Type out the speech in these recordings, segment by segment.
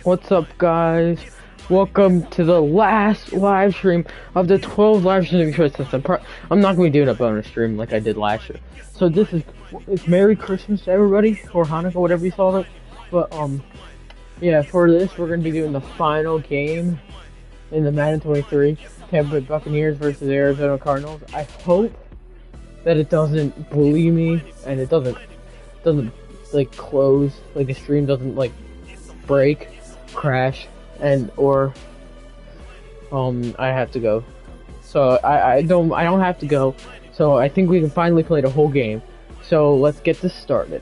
What's up, guys? Welcome to the last live stream of the 12 live streams since I'm not going to be doing a bonus stream like I did last year. So it's Merry Christmas to everybody, or Hanukkah, whatever you call it. But yeah, for this we're going to be doing the final game in the Madden 23 Tampa Bay Buccaneers versus the Arizona Cardinals. I hope that it doesn't bully me and it doesn't like close, like the stream doesn't like break, crash, or I have to go. So I don't have to go. So I think we can finally play the whole game. So let's get this started.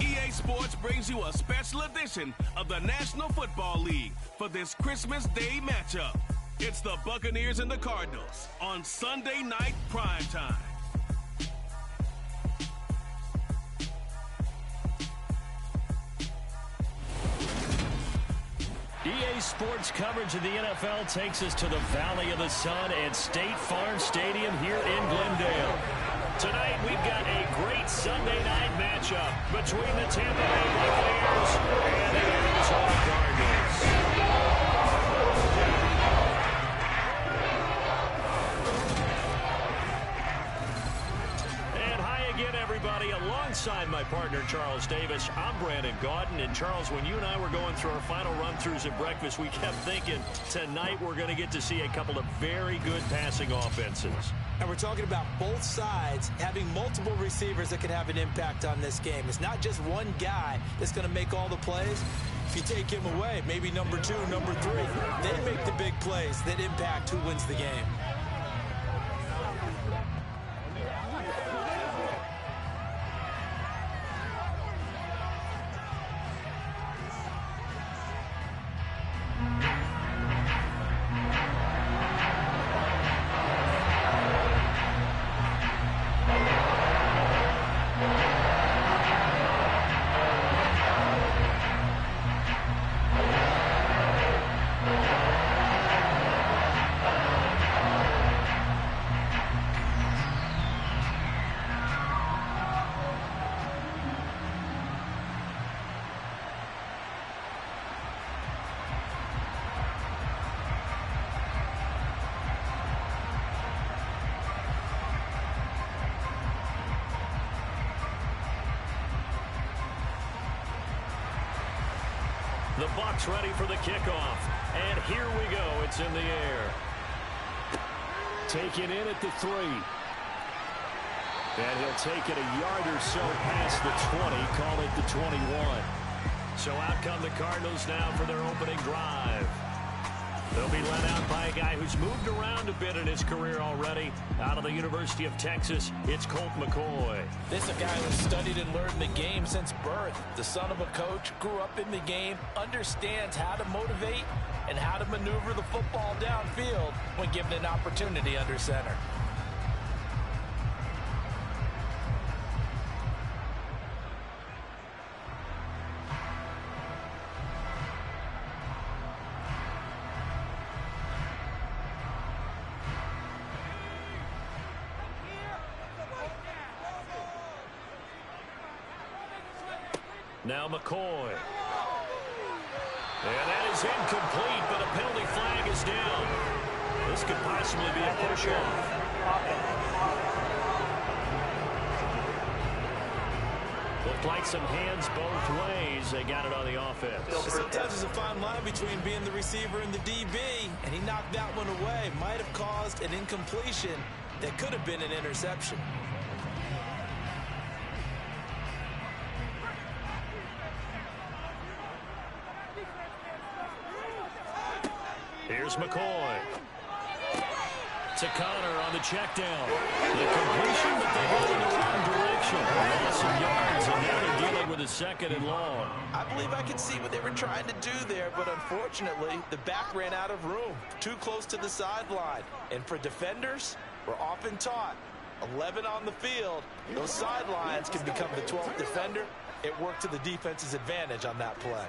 EA Sports brings you a special edition of the National Football League for this Christmas Day matchup. It's the Buccaneers and the Cardinals on Sunday night primetime. EA Sports coverage of the NFL takes us to the Valley of the Sun at State Farm Stadium here in Glendale. Tonight we've got a great Sunday night matchup between the Tampa Bay Buccaneers and the Arizona Cardinals. Everybody, alongside my partner Charles Davis, I'm Brandon Gaudin. And Charles, when you and I were going through our final run-throughs at breakfast, we kept thinking tonight we're going to get to see a couple of very good passing offenses. And we're talking about both sides having multiple receivers that can have an impact on this game. It's not just one guy that's going to make all the plays. If you take him away, maybe number 2, number 3, they make the big plays that impact who wins the game. The Bucs ready for the kickoff. And here we go. It's in the air. Taken in at the 3. And he'll take it a yard or so past the 20. Call it the 21. So out come the Cardinals now for their opening drive. They'll be led out by a guy who's moved around a bit in his career already. Out of the University of Texas, it's Colt McCoy. This is a guy who's studied and learned the game since birth. The son of a coach, grew up in the game, understands how to motivate and how to maneuver the football downfield when given an opportunity under center. Now McCoy. And that is incomplete, but a penalty flag is down. This could possibly be a push-off. Looked like some hands both ways. They got it on the offense. Sometimes there's a fine line between being the receiver and the DB, and he knocked that one away. Might have caused an incompletion that could have been an interception. Here's McCoy. To Connor on the check down. The completion, but they go in the wrong direction. Lost some yards, and now they're dealing with a 2nd and long. I believe I can see what they were trying to do there, but unfortunately, the back ran out of room. Too close to the sideline. And for defenders, we're often taught, 11 on the field, those sidelines can become the 12th defender. It worked to the defense's advantage on that play.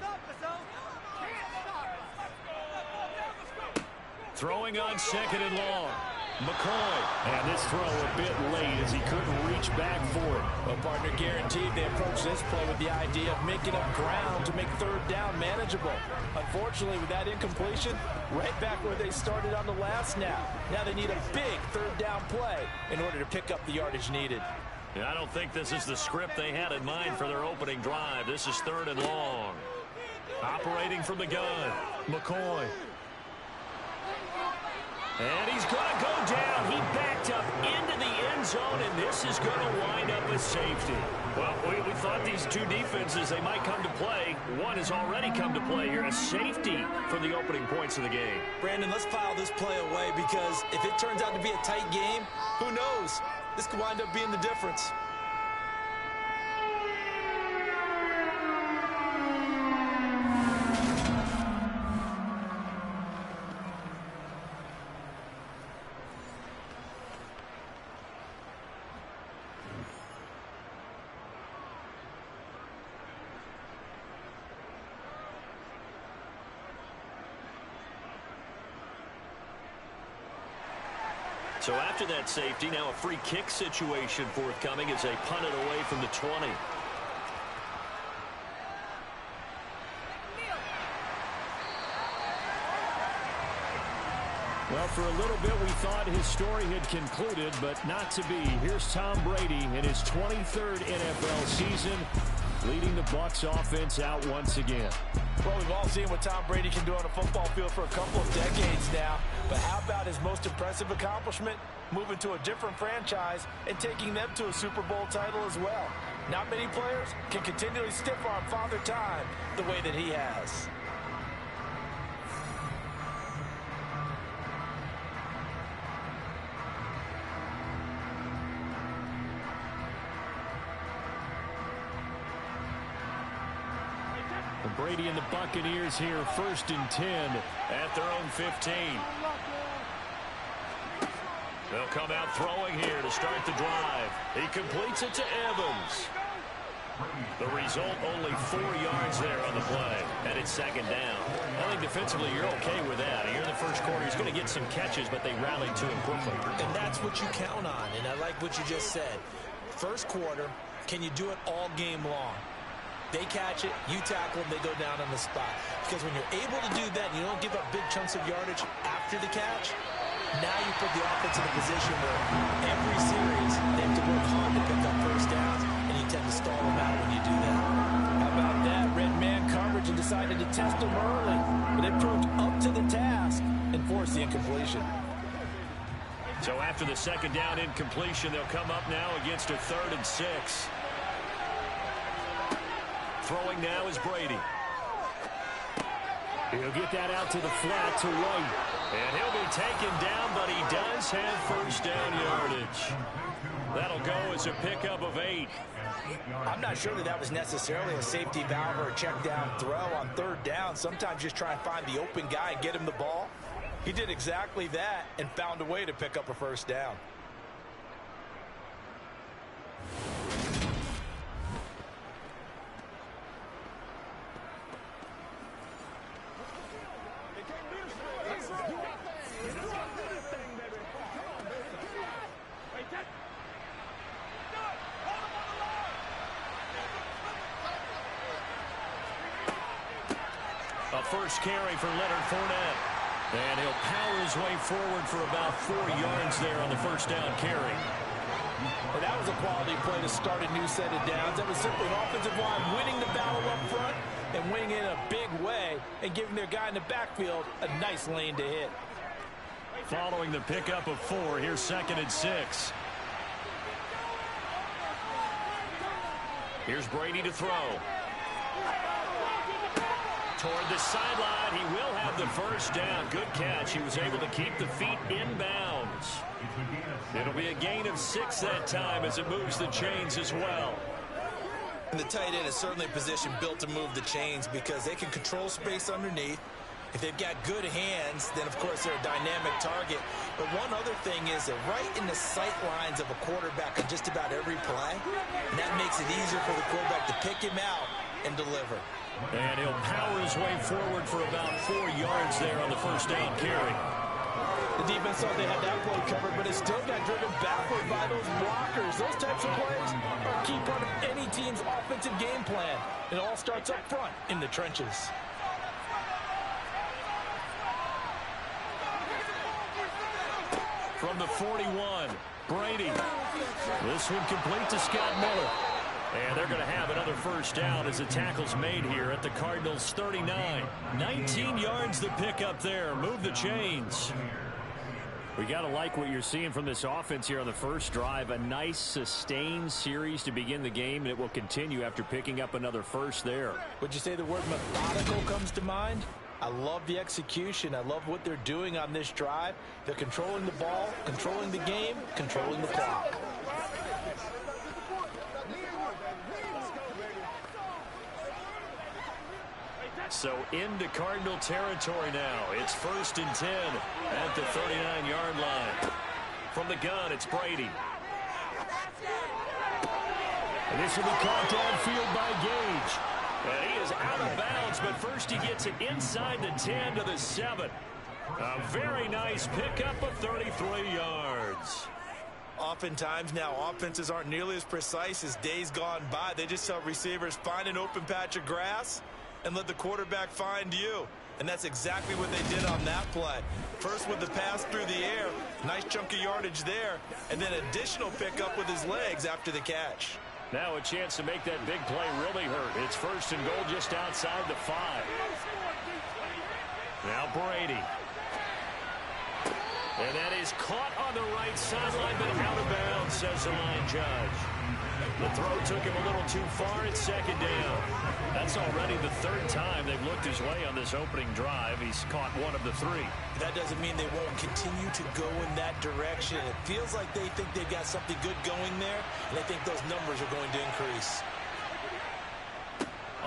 Throwing on 2nd and long. McCoy. And this throw a bit late as he couldn't reach back for it. Well, partner, guaranteed they approach this play with the idea of making up ground to make 3rd down manageable. Unfortunately, with that incompletion, right back where they started on the last snap. Now they need a big 3rd down play in order to pick up the yardage needed. Yeah, I don't think this is the script they had in mind for their opening drive. This is 3rd and long. Operating from the gun, McCoy. And he's going to go down. He backed up into the end zone, and this is going to wind up a safety. Well, we thought these two defenses, they might come to play. One has already come to play here, a safety for the opening points of the game. Brandon, let's file this play away because if it turns out to be a tight game, who knows? This could wind up being the difference. So after that safety, now a free kick situation forthcoming as they punt it away from the 20. Well, for a little bit, we thought his story had concluded, but not to be. Here's Tom Brady in his 23rd NFL season, leading the Bucs offense out once again. Well, we've all seen what Tom Brady can do on a football field for a couple of decades now. But how about his most impressive accomplishment? Moving to a different franchise and taking them to a Super Bowl title as well. Not many players can continually stiff-arm Father Time the way that he has. Brady and the Buccaneers here, 1st and 10 at their own 15. They'll come out throwing here to start the drive. He completes it to Evans. The result, only 4 yards there on the play, and it's 2nd down. I think defensively you're okay with that. Here in the first quarter, he's going to get some catches, but they rallied to him quickly. And that's what you count on, and I like what you just said. First quarter, can you do it all game long? They catch it, you tackle them, they go down on the spot. Because when you're able to do that and you don't give up big chunks of yardage after the catch, now you put the offense in a position where every series they have to work hard to pick up 1st downs, and you tend to stall them out when you do that. How about that? Red man coverage and decided to test them early, but it proved up to the task and forced the incompletion. So after the 2nd down incompletion, they'll come up now against a 3rd and 6. Throwing now is Brady. He'll get that out to the flat to White. And he'll be taken down, but he does have 1st down yardage. That'll go as a pickup of 8. I'm not sure that was necessarily a safety valve or a check down throw on 3rd down. Sometimes just try and find the open guy and get him the ball. He did exactly that and found a way to pick up a 1st down. A first carry for Leonard Fournette. And he'll power his way forward for about 4 yards there on the 1st down carry. Well, that was a quality play to start a new set of downs. That was simply an offensive line winning the battle up front and winning in a big way and giving their guy in the backfield a nice lane to hit. Following the pickup of 4, here's 2nd and 6. Here's Brady to throw. Toward the sideline, he will have the 1st down. Good catch. He was able to keep the feet inbounds. It'll be a gain of 6 that time as it moves the chains as well. And the tight end is certainly a position built to move the chains because they can control space underneath. If they've got good hands, then, of course, they're a dynamic target. But one other thing is they're right in the sight lines of a quarterback on just about every play. And that makes it easier for the quarterback to pick him out and deliver. And he'll power his way forward for about 4 yards there on the 1st down carry. defense thought they had that play covered, but it still got driven backward by those blockers. Those types of plays are a key part of any team's offensive game plan. It all starts up front in the trenches. From the 41, Brady. This one complete to Scott Miller. And they're going to have another first down as the tackle's made here at the Cardinals' 39. 19 yards to pick up there. Move the chains. We got to like what you're seeing from this offense here on the first drive. A nice sustained series to begin the game, and it will continue after picking up another first there. Would you say the word methodical comes to mind? I love the execution. I love what they're doing on this drive. They're controlling the ball, controlling the game, controlling the clock. So into Cardinal territory now. It's 1st and 10 at the 39-yard line. From the gun, it's Brady. And this will be caught downfield by Gage. And he is out of bounds, but first he gets it inside the 10 to the 7. A very nice pickup of 33 yards. Oftentimes now, offenses aren't nearly as precise as days gone by. They just tell receivers, find an open patch of grass and let the quarterback find you. And that's exactly what they did on that play. First with the pass through the air, nice chunk of yardage there, and then additional pickup with his legs after the catch. Now a chance to make that big play really hurt. It's 1st and goal just outside the 5. Now Brady. And that is caught on the right sideline, but out of bounds, says the line judge. The throw took him a little too far. It's 2nd down. That's already the 3rd time they've looked his way on this opening drive. He's caught 1 of the 3. That doesn't mean they won't continue to go in that direction. It feels like they think they've got something good going there, and I think those numbers are going to increase.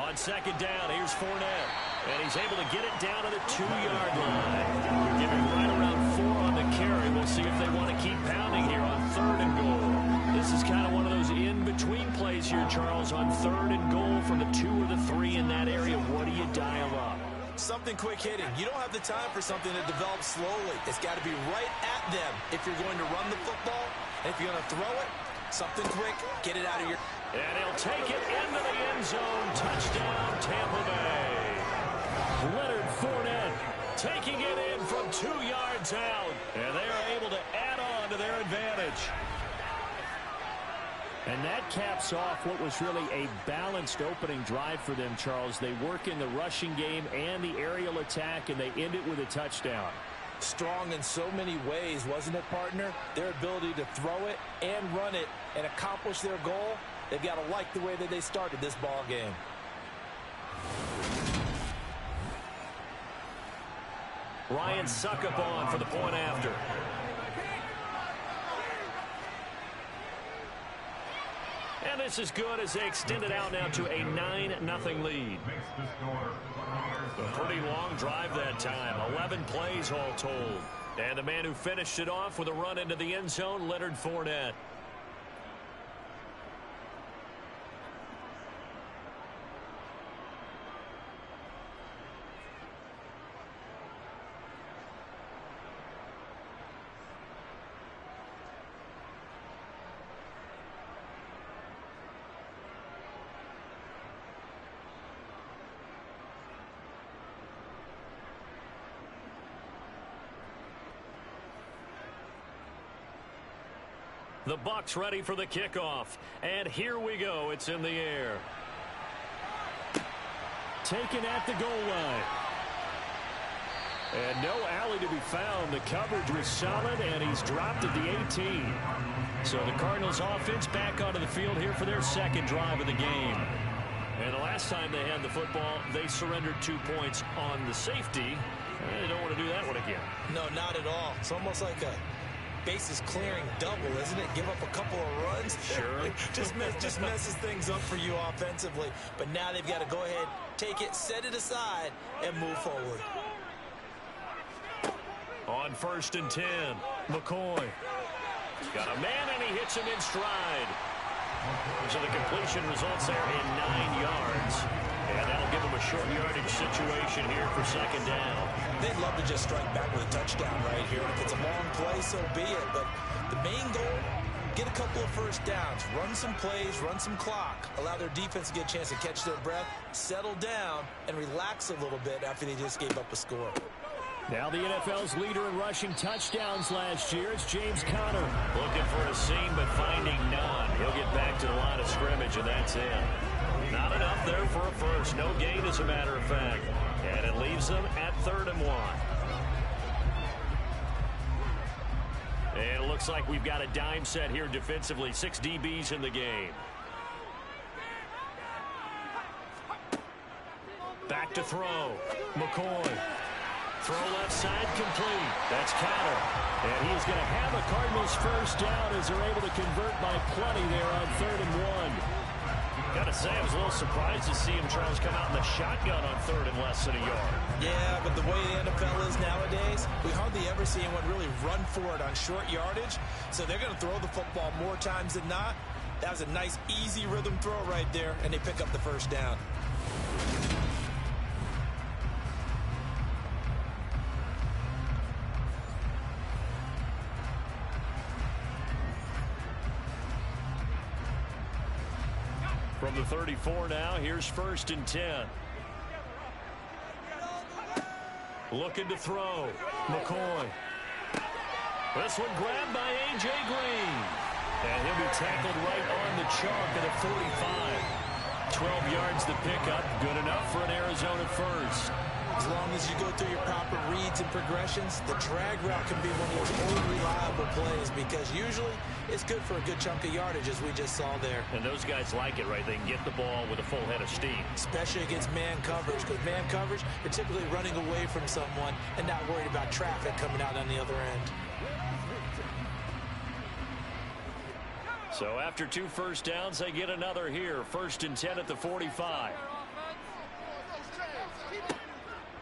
On 2nd down, here's Fournette. And he's able to get it down to the 2-yard line. Give him right around 4 on the carry. We'll see if they want to keep pounding here on 3rd and goal. This is kind of one of those in-between plays here, Charles, on 3rd and goal from the 2 or the 3 in that area. What do you dial up? Something quick hitting. You don't have the time for something to develop slowly. It's got to be right at them if you're going to run the football. And if you're going to throw it, something quick, get it out of your... And he'll take it into the end zone. Touchdown, Tampa Bay. Leonard Fournette taking it in from 2 yards out. And they are able to add on to their advantage. And that caps off what was really a balanced opening drive for them, Charles. They work in the rushing game and the aerial attack, and they end it with a touchdown. Strong in so many ways, wasn't it, partner? Their ability to throw it and run it and accomplish their goal, they've got to like the way that they started this ball game. Ryan Suckup on for the point after. And this is good as they extend it out now to a 9-0 lead. A pretty long drive that time. 11 plays all told. And the man who finished it off with a run into the end zone, Leonard Fournette. The Bucs ready for the kickoff. And here we go. It's in the air. Taken at the goal line. And no alley to be found. The coverage was solid, and he's dropped at the 18. So the Cardinals offense back onto the field here for their 2nd drive of the game. And the last time they had the football, they surrendered 2 points on the safety. They don't want to do that one again. No, not at all. It's almost like a bases clearing double, isn't it? Give up a couple of runs. Sure. just messes things up for you offensively. But now they've got to go ahead, take it, set it aside, and move forward. On 1st and 10, McCoy. Got a man, and he hits him in stride. So the completion results there in 9 yards. And that'll give them a short yardage situation here for second down. They'd love to just strike back with a touchdown right here. If it's a long play, so be it. But the main goal, get a couple of first downs, run some plays, run some clock, allow their defense to get a chance to catch their breath, settle down, and relax a little bit after they just gave up a score. Now the NFL's leader in rushing touchdowns last year is James Conner. Looking for a seam, but finding none. He'll get back to the line of scrimmage, and that's it. Not enough there for a first. No gain, as a matter of fact. And it leaves them at 3rd and 1. And it looks like we've got a dime set here defensively. 6 DBs in the game. Back to throw. McCoy. Throw left side complete. That's Conner. And he's going to have a Cardinals first down as they're able to convert by plenty there on 3rd and 1. Got to say, I was a little surprised to see him try to come out in the shotgun on 3rd and less than a yard. Yeah, but the way the NFL is nowadays, we hardly ever see anyone really run for it on short yardage. So they're going to throw the football more times than not. That was a nice, easy rhythm throw right there, and they pick up the first down. From the 34 now, here's 1st and 10. Looking to throw. McCoy. This one grabbed by A.J. Green. And he'll be tackled right on the chalk at a 45. 12 yards the pickup. Good enough for an Arizona first. As long as you go through your proper reads and progressions, the drag route can be one of those old reliable plays because usually it's good for a good chunk of yardage, as we just saw there. And those guys like it, right? They can get the ball with a full head of steam. Especially against man coverage, because man coverage, you're typically running away from someone and not worried about traffic coming out on the other end. So after 2 first downs, they get another here. 1st and 10 at the 45.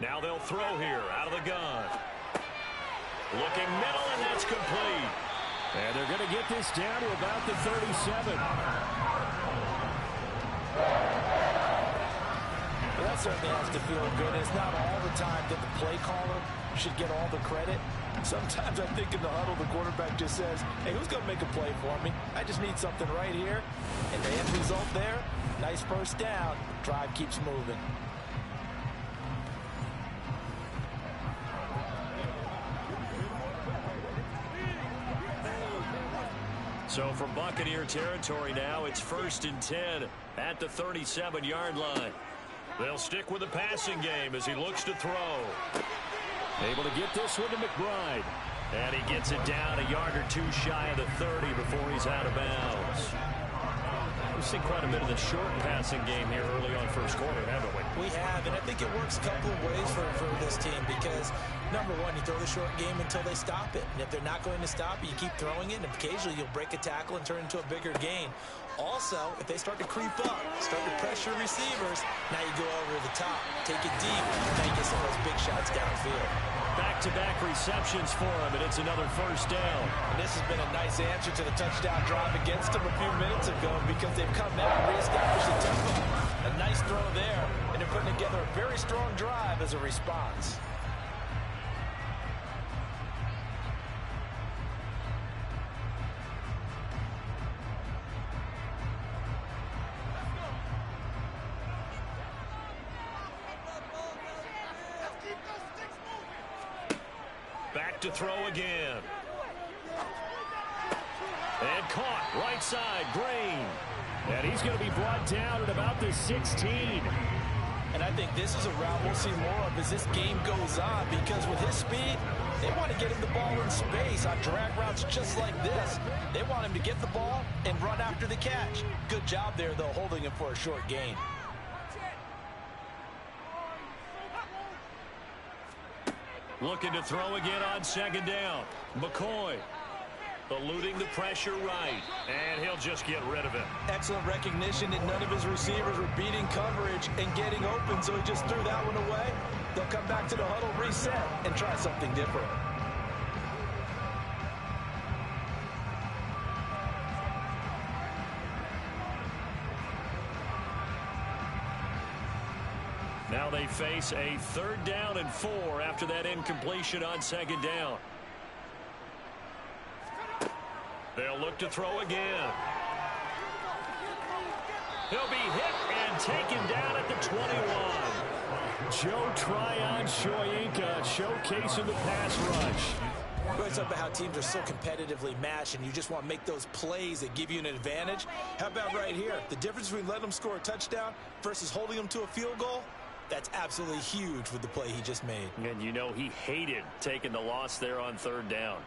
Now they'll throw here out of the gun. Looking middle, and that's complete. And they're going to get this down to about the 37. Well, that certainly has to feel good. It's not all the time that the play caller should get all the credit. Sometimes I think in the huddle, the quarterback just says, hey, who's going to make a play for me? I just need something right here. And the end result there, nice first down. Drive keeps moving. So from Buccaneer territory now, it's 1st and 10 at the 37-yard line. They'll stick with the passing game as he looks to throw. Able to get this one to McBride. And he gets it down a yard or two shy of the 30 before he's out of bounds. We've seen quite a bit of the short passing game here early on first quarter, haven't we? We have, and I think it works a couple of ways for this team because, number one, you throw the short game until they stop it. And if they're not going to stop it, you keep throwing it, and occasionally you'll break a tackle and turn it into a bigger gain. Also, if they start to creep up, start to pressure receivers, now you go over the top, take it deep, now you get some of those big shots downfield. Back-to-back receptions for him, and it's another first down. And this has been a nice answer to the touchdown drive against them a few minutes ago because they've come out and reestablished the tempo. A nice throw there, and they're putting together a very strong drive as a response. Back to throw again. And caught right side, Green. And he's going to be brought down at about the 16. And I think this is a route we'll see more of as this game goes on because with his speed, they want to get him the ball in space on drag routes just like this. They want him to get the ball and run after the catch. Good job there, though, holding him for a short gain. Looking to throw again on second down. McCoy eluding the pressure right, and he'll just get rid of it. Excellent recognition that none of his receivers were beating coverage and getting open, so he just threw that one away. They'll come back to the huddle, reset, and try something different. Now they face a 3rd down and 4 after that incompletion on 2nd down. They'll look to throw again. He'll be hit and taken down at the 21. Joe Tryon-Shoyinka showcasing the pass rush. It's about how teams are so competitively matched and you just want to make those plays that give you an advantage. How about right here? The difference between letting them score a touchdown versus holding them to a field goal, that's absolutely huge with the play he just made. And you know he hated taking the loss there on 3rd down.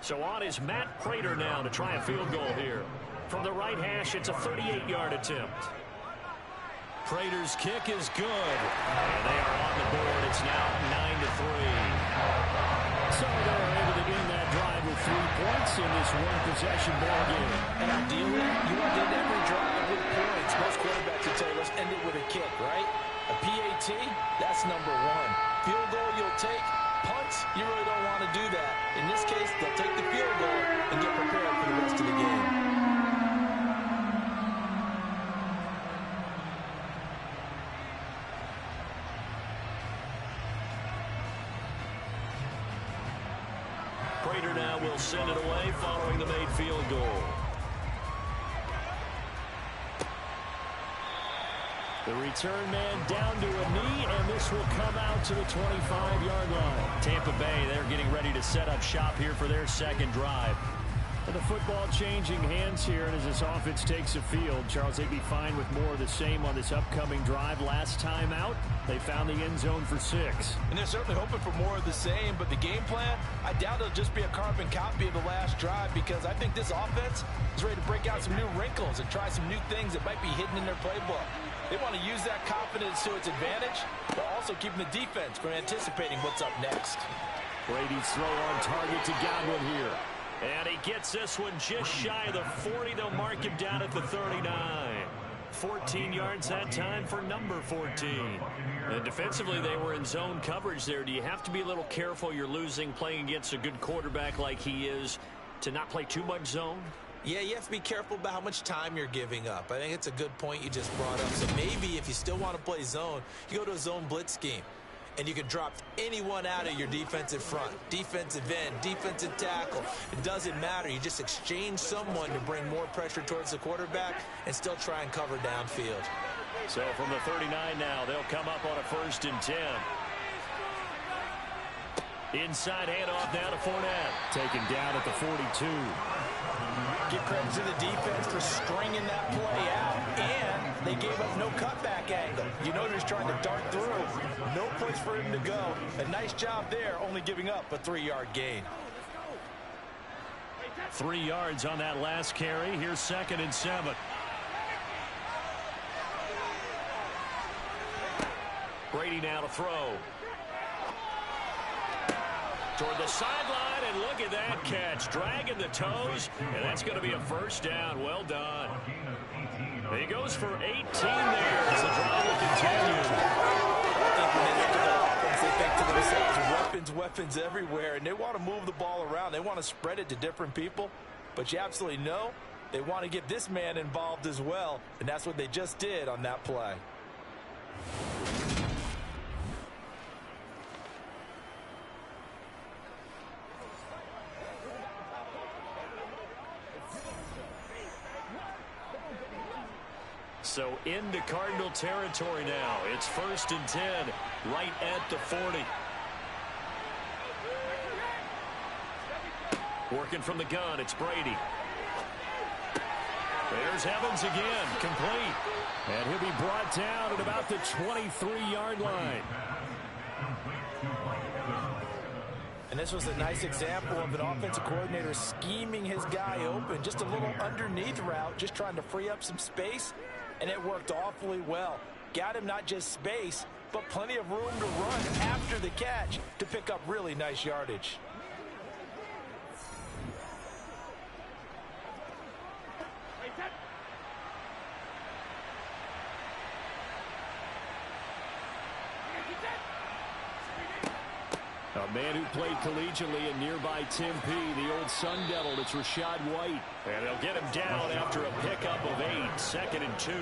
So on is Matt Prater now to try a field goal here. From the right hash, it's a 38-yard attempt. Prater's kick is good. And they are on the board. It's now 9-3. So they're able to end that drive with 3 points in this one-possession ball game. And ideally, you want to end every drive with points. Most quarterbacks would tell you, let's end it with a kick, right? A PAT, that's number 1. Field goal you'll take. Punts, you really don't want to do that. In this case, they'll take the field goal and get prepared for the rest of the game. Prater now will send it away following the made field goal. The return man down to a knee, and this will come out to the 25-yard line. Tampa Bay, they're getting ready to set up shop here for their 2nd drive. But the football changing hands here, and as this offense takes the field, Charles, they'd be fine with more of the same on this upcoming drive. Last time out, they found the end zone for 6. And they're certainly hoping for more of the same, but the game plan, I doubt it'll just be a carbon copy of the last drive because I think this offense is ready to break out some new wrinkles and try some new things that might be hidden in their playbook. They want to use that confidence to its advantage, but also keeping the defense from anticipating what's up next. Brady's throw on target to Godwin here. And he gets this one just shy of the 40. They'll mark him down at the 39. 14 yards that time for number 14. And defensively, they were in zone coverage there. Do you have to be a little careful? You're losing playing against a good quarterback like he is to not play too much zone? Yeah, you have to be careful about how much time you're giving up. I think it's a good point you just brought up. So maybe if you still want to play zone, you go to a zone blitz scheme. And you can drop anyone out of your defensive front, defensive end, defensive tackle. It doesn't matter. You just exchange someone to bring more pressure towards the quarterback and still try and cover downfield. So from the 39 now, they'll come up on a 1st and 10. Inside handoff now to Fournette. Taken down at the 42. Give credit to the defense for stringing that play out, and they gave up no cutback angle. You know he was trying to dart through. No place for him to go. A nice job there, only giving up a 3-yard gain. 3 yards on that last carry. Here's 2nd and 7. Brady now to throw. Toward the sideline, and look at that catch. Dragging the toes, and that's going to be a 1st down. Well done. He goes for 18 there as the drive will continue. I think when they look at their offense, they think to themselves, weapons everywhere, and they want to move the ball around. They want to spread it to different people, but you absolutely know they want to get this man involved as well, and that's what they just did on that play. So into Cardinal territory now. It's 1st and 10, right at the 40. Working from the gun, it's Brady. There's Evans again, complete. And he'll be brought down at about the 23-yard line. And this was a nice example of an offensive coordinator scheming his guy open. Just a little underneath route, just trying to free up some space. And it worked awfully well. Got him not just space, but plenty of room to run after the catch to pick up really nice yardage. A man who played collegiately in nearby Tempe, the old Sun Devil, it's Rachaad White. And they'll get him down after a pickup of 8, 2nd and 2.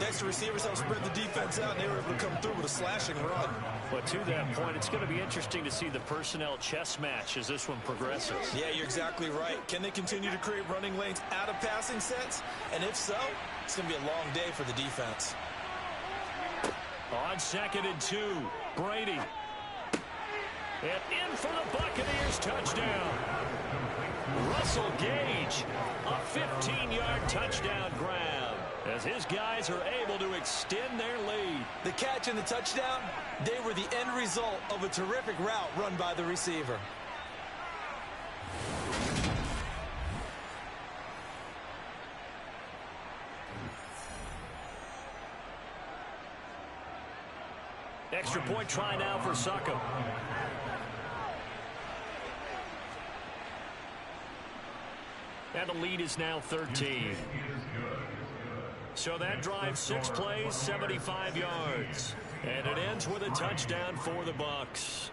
Next, receivers help spread the defense out, and they were able to come through with a slashing run. But to that point, it's going to be interesting to see the personnel chess match as this one progresses. Yeah, you're exactly right. Can they continue to create running lanes out of passing sets? And if so, it's going to be a long day for the defense. On 2nd and 2, Brady. And in for the Buccaneers touchdown. Russell Gage, a 15-yard touchdown grab, as his guys are able to extend their lead. The catch and the touchdown, they were the end result of a terrific route run by the receiver. Extra point try now for Succop. And the lead is now 13. So that drive 6 plays, 75 yards. And it ends with a touchdown for the Bucs.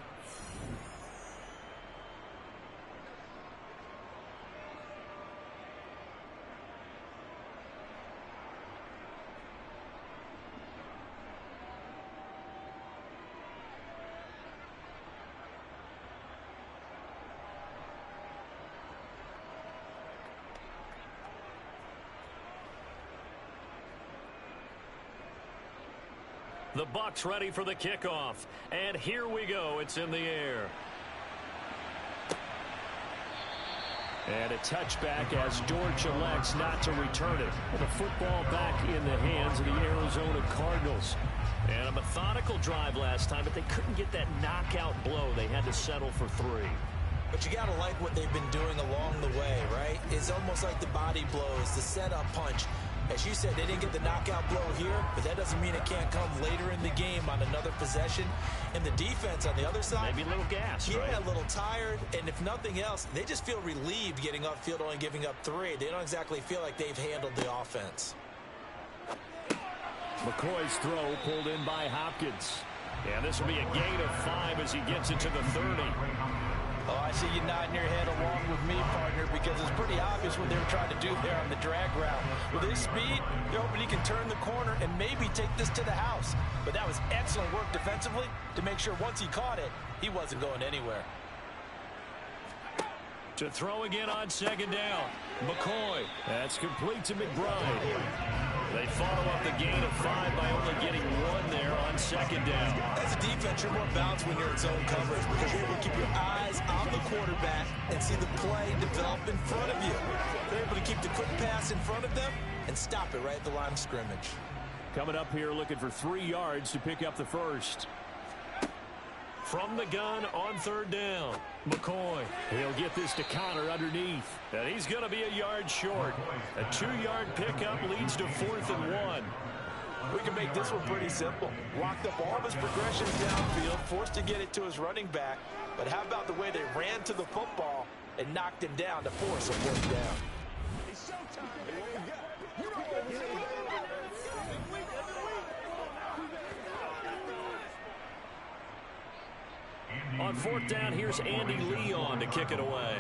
The Bucs ready for the kickoff. And here we go. It's in the air. And a touchback as Dortch elects not to return it. And the football back in the hands of the Arizona Cardinals. And a methodical drive last time, but they couldn't get that knockout blow. They had to settle for 3. But you got to like what they've been doing along the way, right? It's almost like the body blows, the setup punch. As you said, they didn't get the knockout blow here, but that doesn't mean it can't come later in the game on another possession. And the defense on the other side, maybe a little gas, right? Yeah, a little tired. And if nothing else, they just feel relieved getting upfield, only giving up 3. They don't exactly feel like they've handled the offense. McCoy's throw pulled in by Hopkins. And this will be a gain of 5 as he gets into the 30. Oh, I see you nodding your head along with me, partner, because it's pretty obvious what they were trying to do there on the drag route. With his speed, they're hoping he can turn the corner and maybe take this to the house. But that was excellent work defensively to make sure once he caught it, he wasn't going anywhere. To throw again on 2nd down. McCoy. That's complete to McBride. They follow up the gain of 5 by only getting 1 there on 2nd down. As a defense, you're more balanced when you're in zone coverage because you're able to keep your eyes on the quarterback and see the play develop in front of you. They're able to keep the quick pass in front of them and stop it right at the line of scrimmage. Coming up here looking for 3 yards to pick up the first. From the gun on 3rd down. McCoy. He'll get this to Connor underneath. And he's going to be a yard short. A 2-yard pickup leads to 4th and 1. We can make this one pretty simple. Locked up all of his progressions downfield, forced to get it to his running back. But how about the way they ran to the football and knocked him down to force a 4th down? It's showtime. On 4th down, here's Andy Leon to kick it away.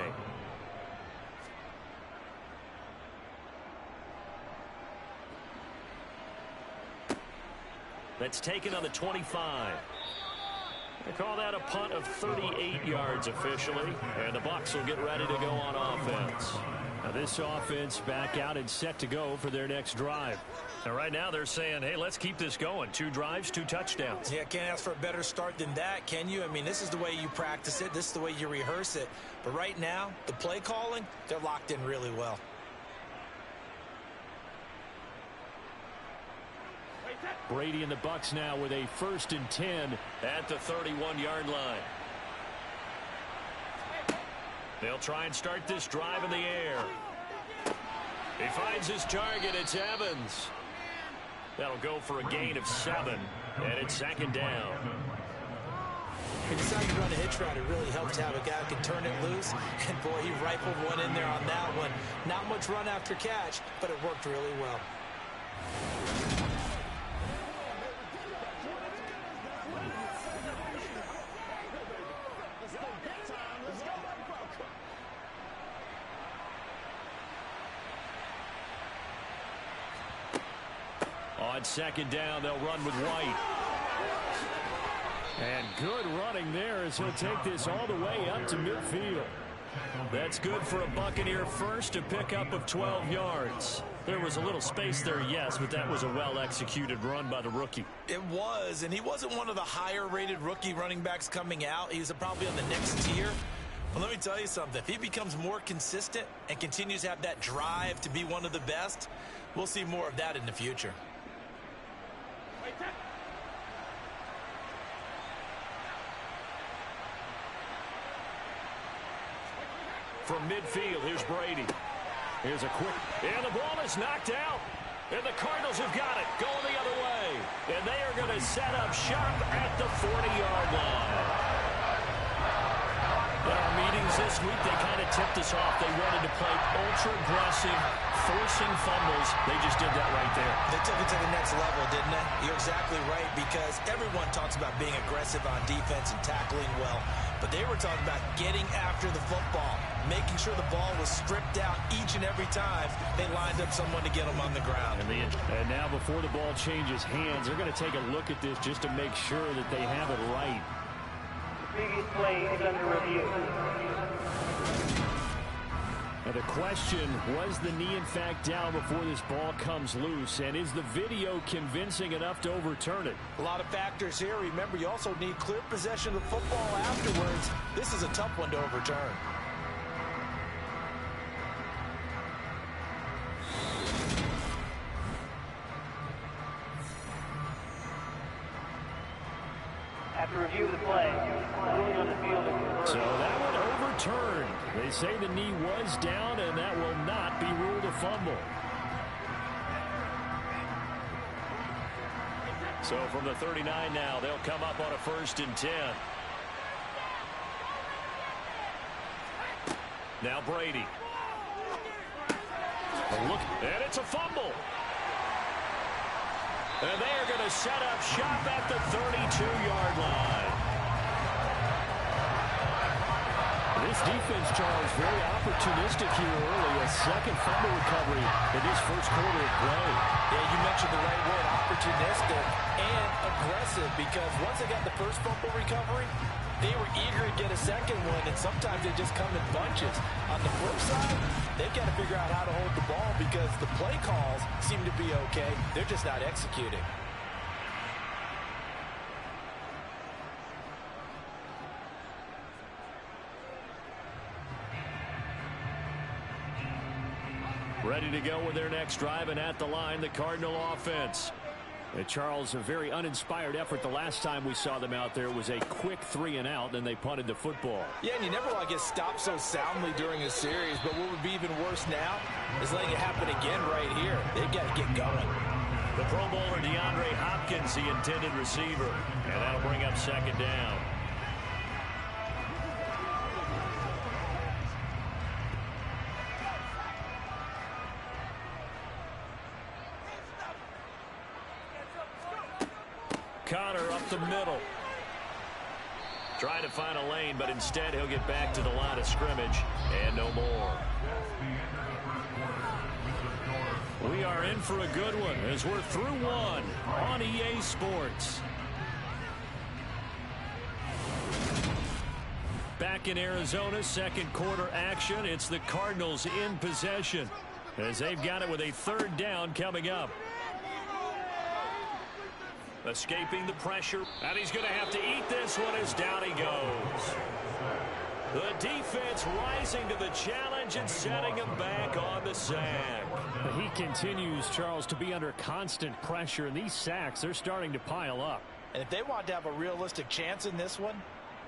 That's taken on the 25. They call that a punt of 38 yards officially, and the Bucs will get ready to go on offense. Now this offense back out and set to go for their next drive. And right now they're saying, hey, let's keep this going. 2 drives, 2 touchdowns. Yeah, can't ask for a better start than that, can you? I mean, this is the way you practice it. This is the way you rehearse it. But right now, the play calling, they're locked in really well. Brady and the Bucs now with a 1st and 10 at the 31-yard line. They'll try and start this drive in the air. He finds his target. It's Evans. That'll go for a gain of 7, and it's 2nd down. He decided to run a hitch route. It really helps to have a guy who can turn it loose. And, boy, he rifled one in there on that one. Not much run after catch, but it worked really well. On second down, they'll run with White. And good running there as he'll take this all the way up to midfield. That's good for a Buccaneer first, a pickup of 12 yards. There was a little space there, yes, but that was a well-executed run by the rookie. It was, and he wasn't one of the higher-rated rookie running backs coming out. He was probably on the next tier. But let me tell you something. If he becomes more consistent and continues to have that drive to be one of the best, we'll see more of that in the future. From midfield, here's Brady. Here's a quick, and the ball is knocked out. And the Cardinals have got it, going the other way. And they are going to set up shop at the 40-yard line. In our meetings this week, they kind of tipped us off. They wanted to play ultra-aggressive, forcing fumbles. They just did that right there. They took it to the next level, didn't they? You're exactly right, because everyone talks about being aggressive on defense and tackling well. But they were talking about getting after the football, making sure the ball was stripped out each and every time they lined up someone to get them on the ground. And now before the ball changes hands, they're going to take a look at this just to make sure that they have it right. Previous play is under review. Now the question, was the knee in fact down before this ball comes loose? And is the video convincing enough to overturn it? A lot of factors here. Remember, you also need clear possession of the football afterwards. This is a tough one to overturn. After review of the play, ruling on the field. So that one overturned. They say the knee was down, and that will not be ruled a fumble. So from the 39 now, they'll come up on a 1st and 10. Now Brady. A look, and it's a fumble. And they are going to set up shop at the 32-yard line. This defense, Charles, very opportunistic here early. A second fumble recovery in this first quarter of play. Yeah, you mentioned the right word, opportunistic and aggressive, because once they got the first fumble recovery, they were eager to get a second one, and sometimes they just come in bunches. On the flip side, they've got to figure out how to hold the ball because the play calls seem to be okay. They're just not executing. Ready to go with their next drive, and at the line, the Cardinal offense. And Charles, a very uninspired effort. The last time we saw them out there was a quick 3-and-out, then they punted the football. Yeah, and you never want to get stopped so soundly during a series, but what would be even worse now is letting it happen again right here. They've got to get going. The Pro Bowler DeAndre Hopkins, the intended receiver, and that'll bring up second down. Connor up the middle. Trying to find a lane, but instead he'll get back to the line of scrimmage and no more. We are in for a good one as we're through one on EA Sports. Back in Arizona, second quarter action. It's the Cardinals in possession as they've got it with a 3rd down coming up. Escaping the pressure, and he's going to have to eat this one as down he goes. The defense rising to the challenge and setting him back on the sack. He continues, Charles, to be under constant pressure, and these sacks, they're starting to pile up. And if they want to have a realistic chance in this one,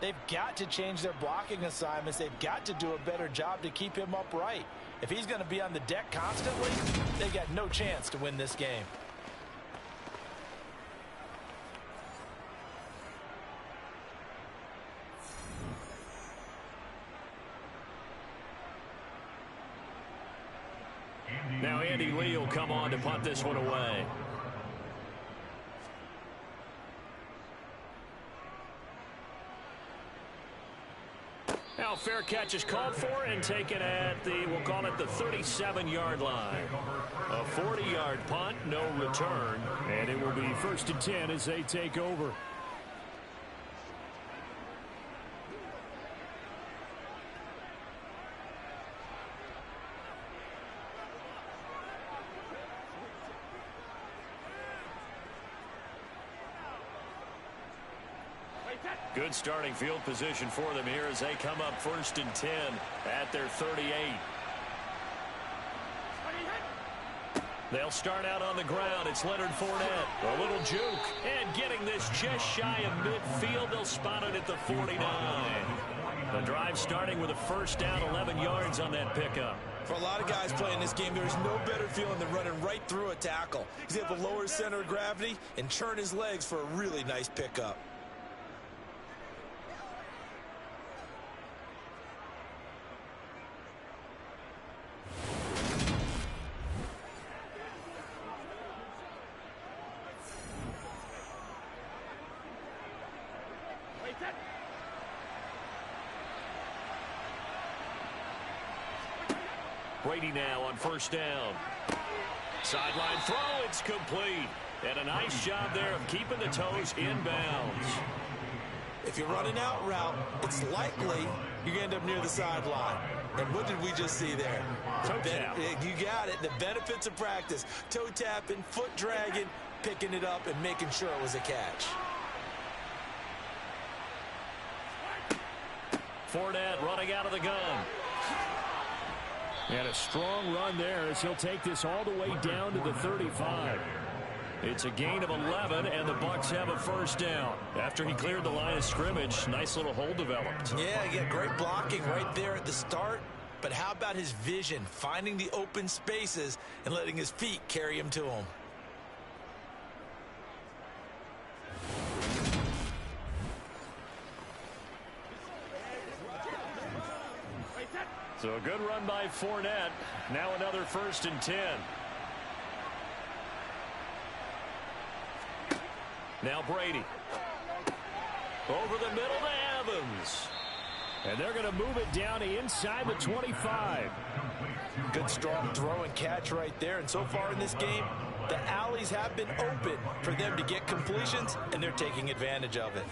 they've got to change their blocking assignments. They've got to do a better job to keep him upright. If he's going to be on the deck constantly, they've got no chance to win this game. Now Andy Lee will come on to punt this one away. Now fair catch is called for and taken at the, we'll call it the 37-yard line. A 40-yard punt, no return, and it will be 1st and 10 as they take over. Good starting field position for them here as they come up 1st and 10 at their 38. They'll start out on the ground. It's Leonard Fournette. A little juke. And getting this just shy of midfield. They'll spot it at the 49. The drive starting with a 1st down, 11 yards on that pickup. For a lot of guys playing this game, there's no better feeling than running right through a tackle. He's able to lower his center of gravity and churn his legs for a really nice pickup. Brady now on 1st down. Sideline throw, it's complete. And a nice job there of keeping the toes inbounds. If you're running out route, it's likely you're going to end up near the sideline. And what did we just see there? Toe tap. You got it. The benefits of practice. Toe tapping, foot dragging, picking it up, and making sure it was a catch. Fournette running out of the gun. And a strong run there as he'll take this all the way down to the 35. It's a gain of 11, and the Bucs have a 1st down. After he cleared the line of scrimmage, nice little hole developed. Yeah, great blocking right there at the start. But how about his vision, finding the open spaces and letting his feet carry him to him? So a good run by Fournette. Now another 1st and 10. Now Brady. Over the middle to Evans. And they're going to move it down to inside the 25. Good strong throw and catch right there. And so far in this game, the alleys have been open for them to get completions, and they're taking advantage of it.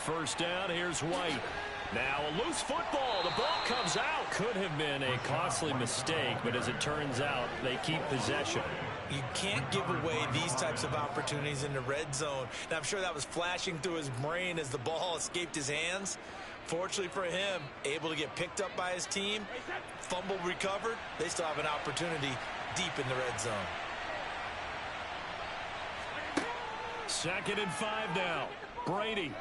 First down, here's White. Now a loose football. The ball comes out. Could have been a costly mistake, but as it turns out, they keep possession. You can't give away these types of opportunities in the red zone. And I'm sure that was flashing through his brain as the ball escaped his hands. Fortunately for him, able to get picked up by his team, fumble recovered. They still have an opportunity deep in the red zone. 2nd and 5 now. Brady.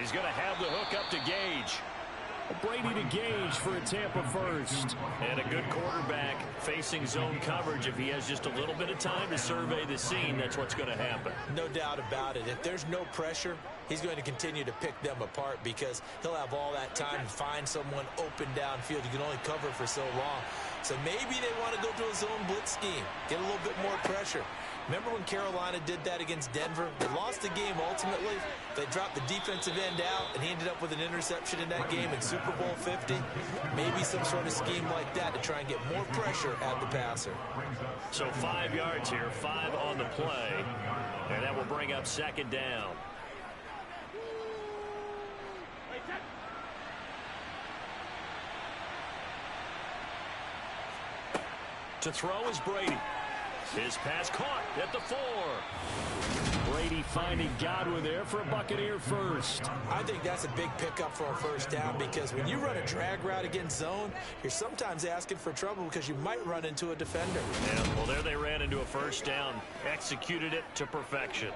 He's going to have the hook up to Gage. Brady to Gage for a Tampa 1st. And a good quarterback facing zone coverage. If he has just a little bit of time to survey the scene, that's what's going to happen. No doubt about it. If there's no pressure, he's going to continue to pick them apart because he'll have all that time to find someone open downfield. You can only cover for so long. So maybe they want to go to a zone blitz scheme, get a little bit more pressure. Remember when Carolina did that against Denver? They lost the game ultimately. They dropped the defensive end out, and he ended up with an interception in that game in Super Bowl 50. Maybe some sort of scheme like that to try and get more pressure at the passer. So 5 yards here, 5 on the play, and that will bring up 2nd down. To throw is Brady. His pass caught at the 4. Brady finding Godwin there for a Buccaneer 1st. I think that's a big pickup for a 1st down because when you run a drag route against zone, you're sometimes asking for trouble because you might run into a defender. Yeah, well, there they ran into a 1st down. Executed it to perfection.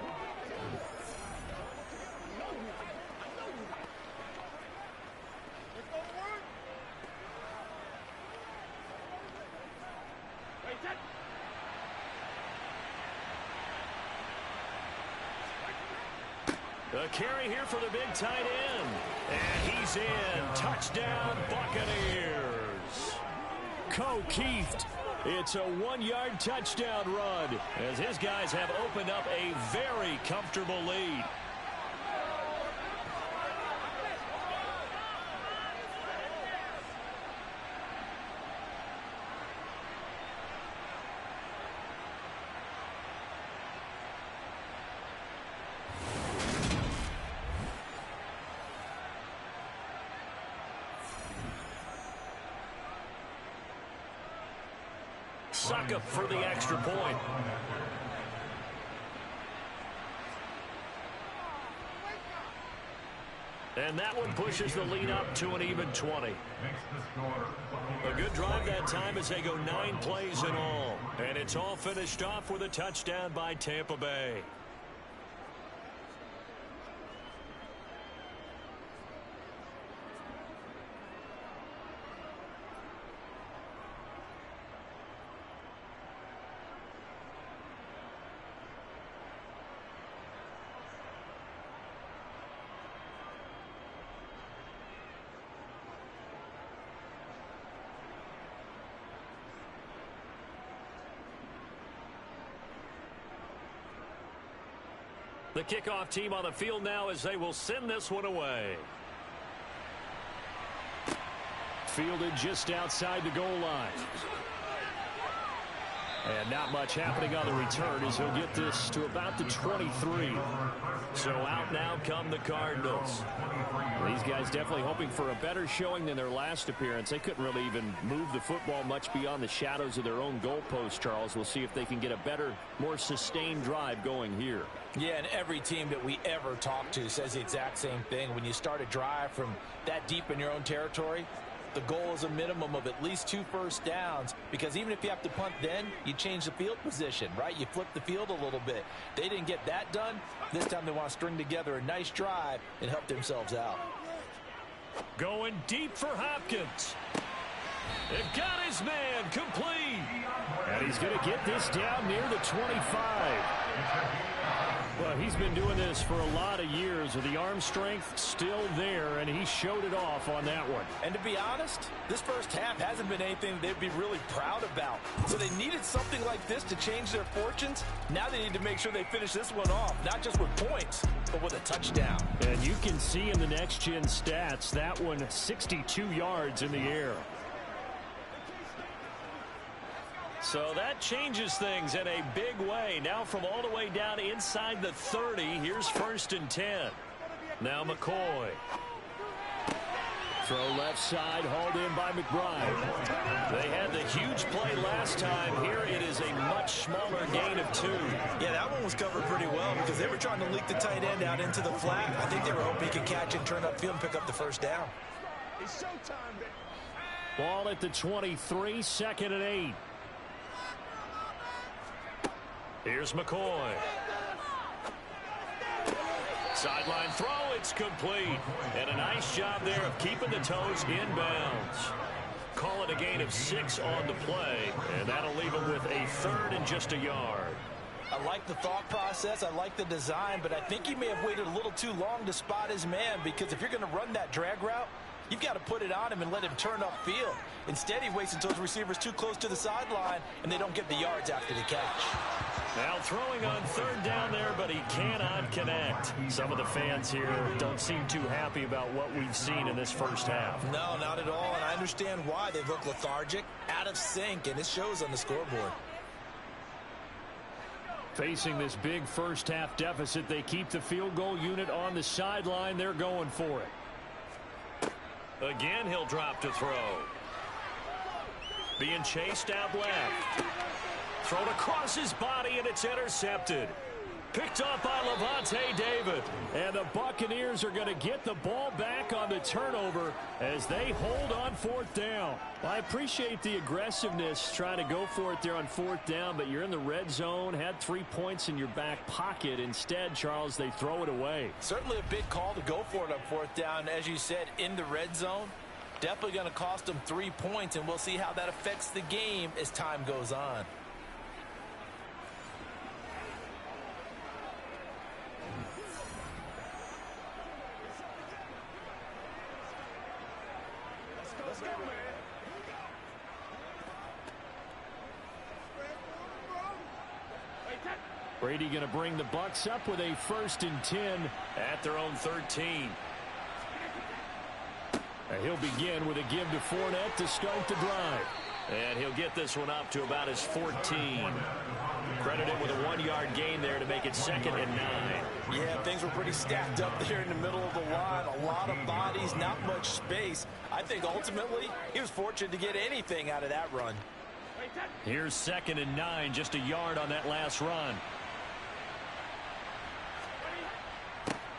A carry here for the big tight end. And he's in. Touchdown, Buccaneers. Keith. It's a 1-yard touchdown run as his guys have opened up a very comfortable lead. Suckup for the extra point. And that one pushes the lead up to an even 20. A good drive that time as they go 9 plays in all. And it's all finished off with a touchdown by Tampa Bay. The kickoff team on the field now as they will send this one away. Fielded just outside the goal line. And not much happening on the return as he'll get this to about the 23. So out now come the Cardinals. These guys definitely hoping for a better showing than their last appearance. They couldn't really even move the football much beyond the shadows of their own goalpost, Charles. We'll see if they can get a better, more sustained drive going here. Yeah, and every team that we ever talk to says the exact same thing. When you start a drive from that deep in your own territory, the goal is a minimum of at least 2 first downs, because even if you have to punt then, you change the field position, right? You flip the field a little bit. They didn't get that done. This time they want to string together a nice drive and help themselves out. Going deep for Hopkins. It got his man complete. And he's going to get this down near the 25. Well, he's been doing this for a lot of years with the arm strength still there, and he showed it off on that one. And to be honest, this first half hasn't been anything they'd be really proud about. So they needed something like this to change their fortunes. Now they need to make sure they finish this one off, not just with points, but with a touchdown. And you can see in the next-gen stats, that one 62 yards in the air. So that changes things in a big way. Now from all the way down inside the 30, here's 1st and 10. Now McCoy. Throw left side, hauled in by McBride. They had the huge play last time. Here it is a much smaller gain of 2. Yeah, that one was covered pretty well because they were trying to leak the tight end out into the flat. I think they were hoping he could catch and turn upfield and pick up the first down. It's showtime, baby. Ball at the 23, 2nd and 8. Here's McCoy. Sideline throw, it's complete. And a nice job there of keeping the toes inbounds. Call it a gain of 6 on the play, and that'll leave him with a 3rd and just a yard. I like the thought process, I like the design, but I think he may have waited a little too long to spot his man, because if you're going to run that drag route, you've got to put it on him and let him turn upfield. Instead, he waits until his receiver's too close to the sideline, and they don't get the yards after the catch. Now throwing on 3rd down there, but he cannot connect. Some of the fans here don't seem too happy about what we've seen in this first half. No, not at all, and I understand why. They look lethargic, out of sync, and it shows on the scoreboard. Facing this big first half deficit, they keep the field goal unit on the sideline. They're going for it. Again, he'll drop to throw. Being chased out left. Thrown across his body, and it's intercepted. Picked up by Levante David. And the Buccaneers are going to get the ball back on the turnover as they hold on 4th down. I appreciate the aggressiveness trying to go for it there on 4th down, but you're in the red zone, had 3 points in your back pocket. Instead, Charles, they throw it away. Certainly a big call to go for it on 4th down, as you said, in the red zone. Definitely going to cost them 3 points, and we'll see how that affects the game as time goes on. Brady going to bring the Bucs up with a 1st and 10 at their own 13. And he'll begin with a give to Fournette to start the drive. And he'll get this one up to about his 14. Credited with a 1-yard gain there to make it 2nd and 9. Yeah, things were pretty stacked up there in the middle of the line. A lot of bodies, not much space. I think ultimately he was fortunate to get anything out of that run. Here's 2nd and 9, just a yard on that last run.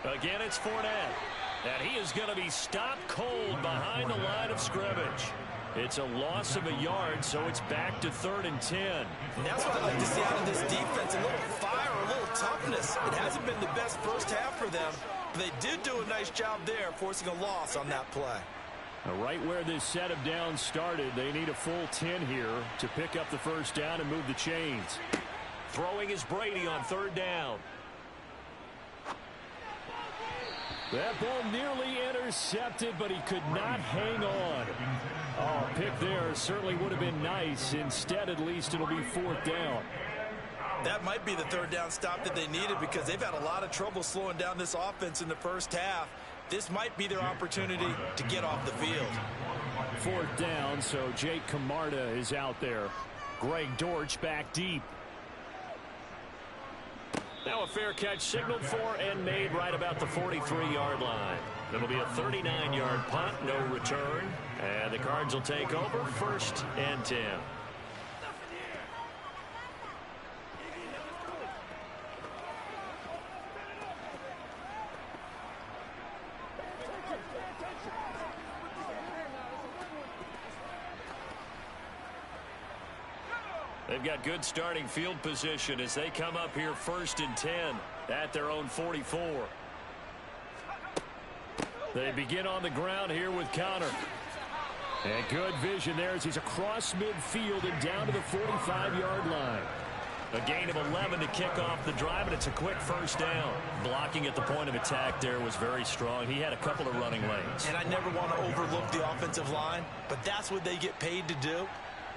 Again, it's Fournette. And he is going to be stopped cold behind the line of scrimmage. It's a loss of a yard, so it's back to 3rd and 10. And that's what I like to see out of this defense, a little fire, a little toughness. It hasn't been the best first half for them, but they did do a nice job there, forcing a loss on that play. Right where this set of downs started, they need a full 10 here to pick up the 1st down and move the chains. Throwing is Brady on 3rd down. That ball nearly intercepted, but he could not hang on. Oh, pick there certainly would have been nice. Instead, at least, it'll be 4th down. That might be the 3rd down stop that they needed because they've had a lot of trouble slowing down this offense in the first half. This might be their opportunity to get off the field. 4th down, so Jake Camarda is out there. Greg Dortch back deep. Now a fair catch signaled for and made right about the 43-yard line. It'll be a 39-yard punt, no return. And the Cards will take over 1st and 10. They've got good starting field position as they come up here 1st and 10 at their own 44. They begin on the ground here with Connor. And good vision there as he's across midfield and down to the 45-yard line. A gain of 11 to kick off the drive, and it's a quick 1st down. Blocking at the point of attack there was very strong. He had a couple of running lanes. And I never want to overlook the offensive line, but that's what they get paid to do.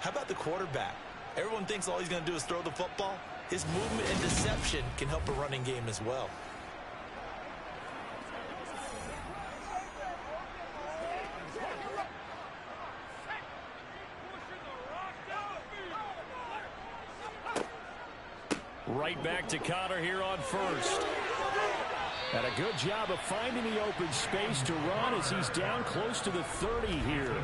How about the quarterback? Everyone thinks all he's going to do is throw the football. His movement and deception can help a running game as well. Right back to Connor here on 1st. And a good job of finding the open space to run as he's down close to the 30 here.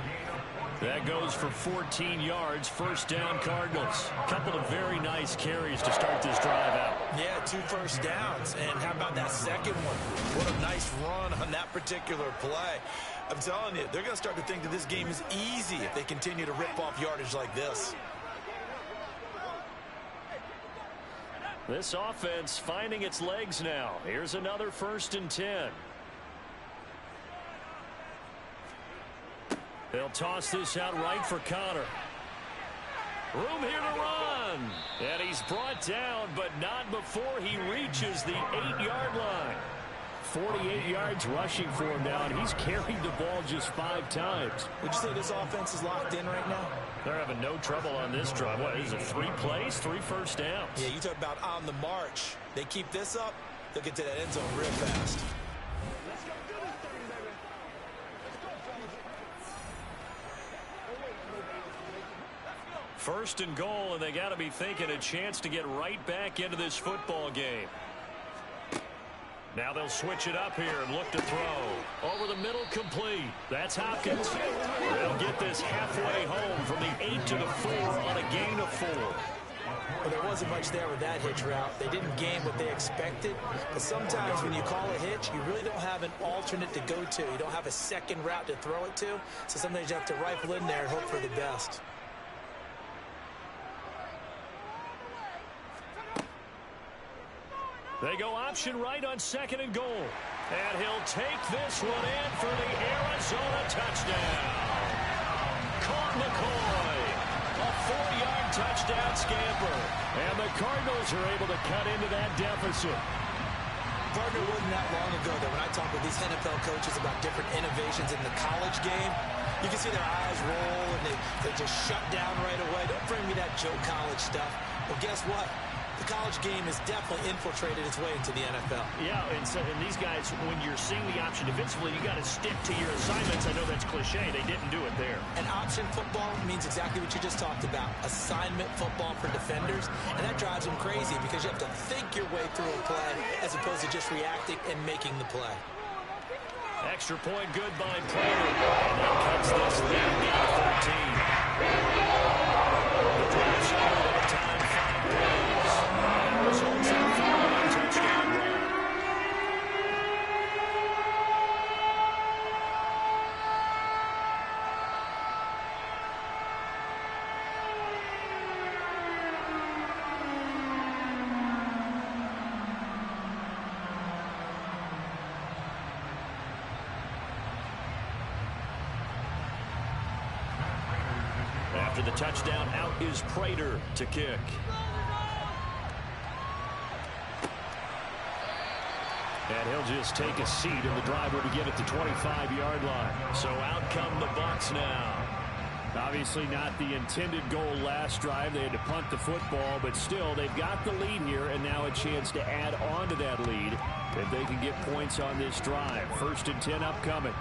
That goes for 14 yards, 1st down Cardinals. Couple of very nice carries to start this drive out. Yeah, 2 first downs. And how about that second one? What a nice run on that particular play. I'm telling you, they're going to start to think that this game is easy if they continue to rip off yardage like this. This offense finding its legs now. Here's another 1st and 10. They'll toss this out right for Connor. Room here to run. And he's brought down, but not before he reaches the 8-yard line. 48 yards rushing for him now, and he's carried the ball just 5 times. Would you say this offense is locked in right now? They're having no trouble on this drive. What is it, 3 plays, 3 first downs? Yeah, you talk about on the march. They keep this up, they'll get to that end zone real fast. First and goal, and they got to be thinking a chance to get right back into this football game. Now they'll switch it up here and look to throw. Over the middle, complete. That's Hopkins. They'll get this halfway home from the 8 to the 4 on a gain of 4. Well, there wasn't much there with that hitch route. They didn't gain what they expected. But sometimes when you call a hitch, you really don't have an alternate to go to. You don't have a second route to throw it to. So sometimes you have to rifle in there and hope for the best. They go option right on 2nd and goal. And he'll take this one in for the Arizona touchdown. Colt McCoy, a 4-yard touchdown scamper. And the Cardinals are able to cut into that deficit. Partner, wasn't that long ago that when I talk with these NFL coaches about different innovations in the college game, you can see their eyes roll and they just shut down right away. Don't bring me that Joe College stuff. Well, guess what? The college game has definitely infiltrated its way into the NFL. Yeah, and these guys, when you're seeing the option defensively, you got to stick to your assignments. I know that's cliche. They didn't do it there. And option football means exactly what you just talked about. Assignment football for defenders. And that drives them crazy because you have to think your way through a play as opposed to just reacting and making the play. Extra point good by Prater. And that cuts this lead down to 13. The drive started at time 5 plays. And results in a 4-1 touchdown run. After the touchdown, out is Prater to kick. And he'll just take a seat in the driver to get it to 25-yard line. So out come the Bucs now. Obviously not the intended goal last drive. They had to punt the football, but still they've got the lead here, and now a chance to add on to that lead if they can get points on this drive. 1st and 10 upcoming.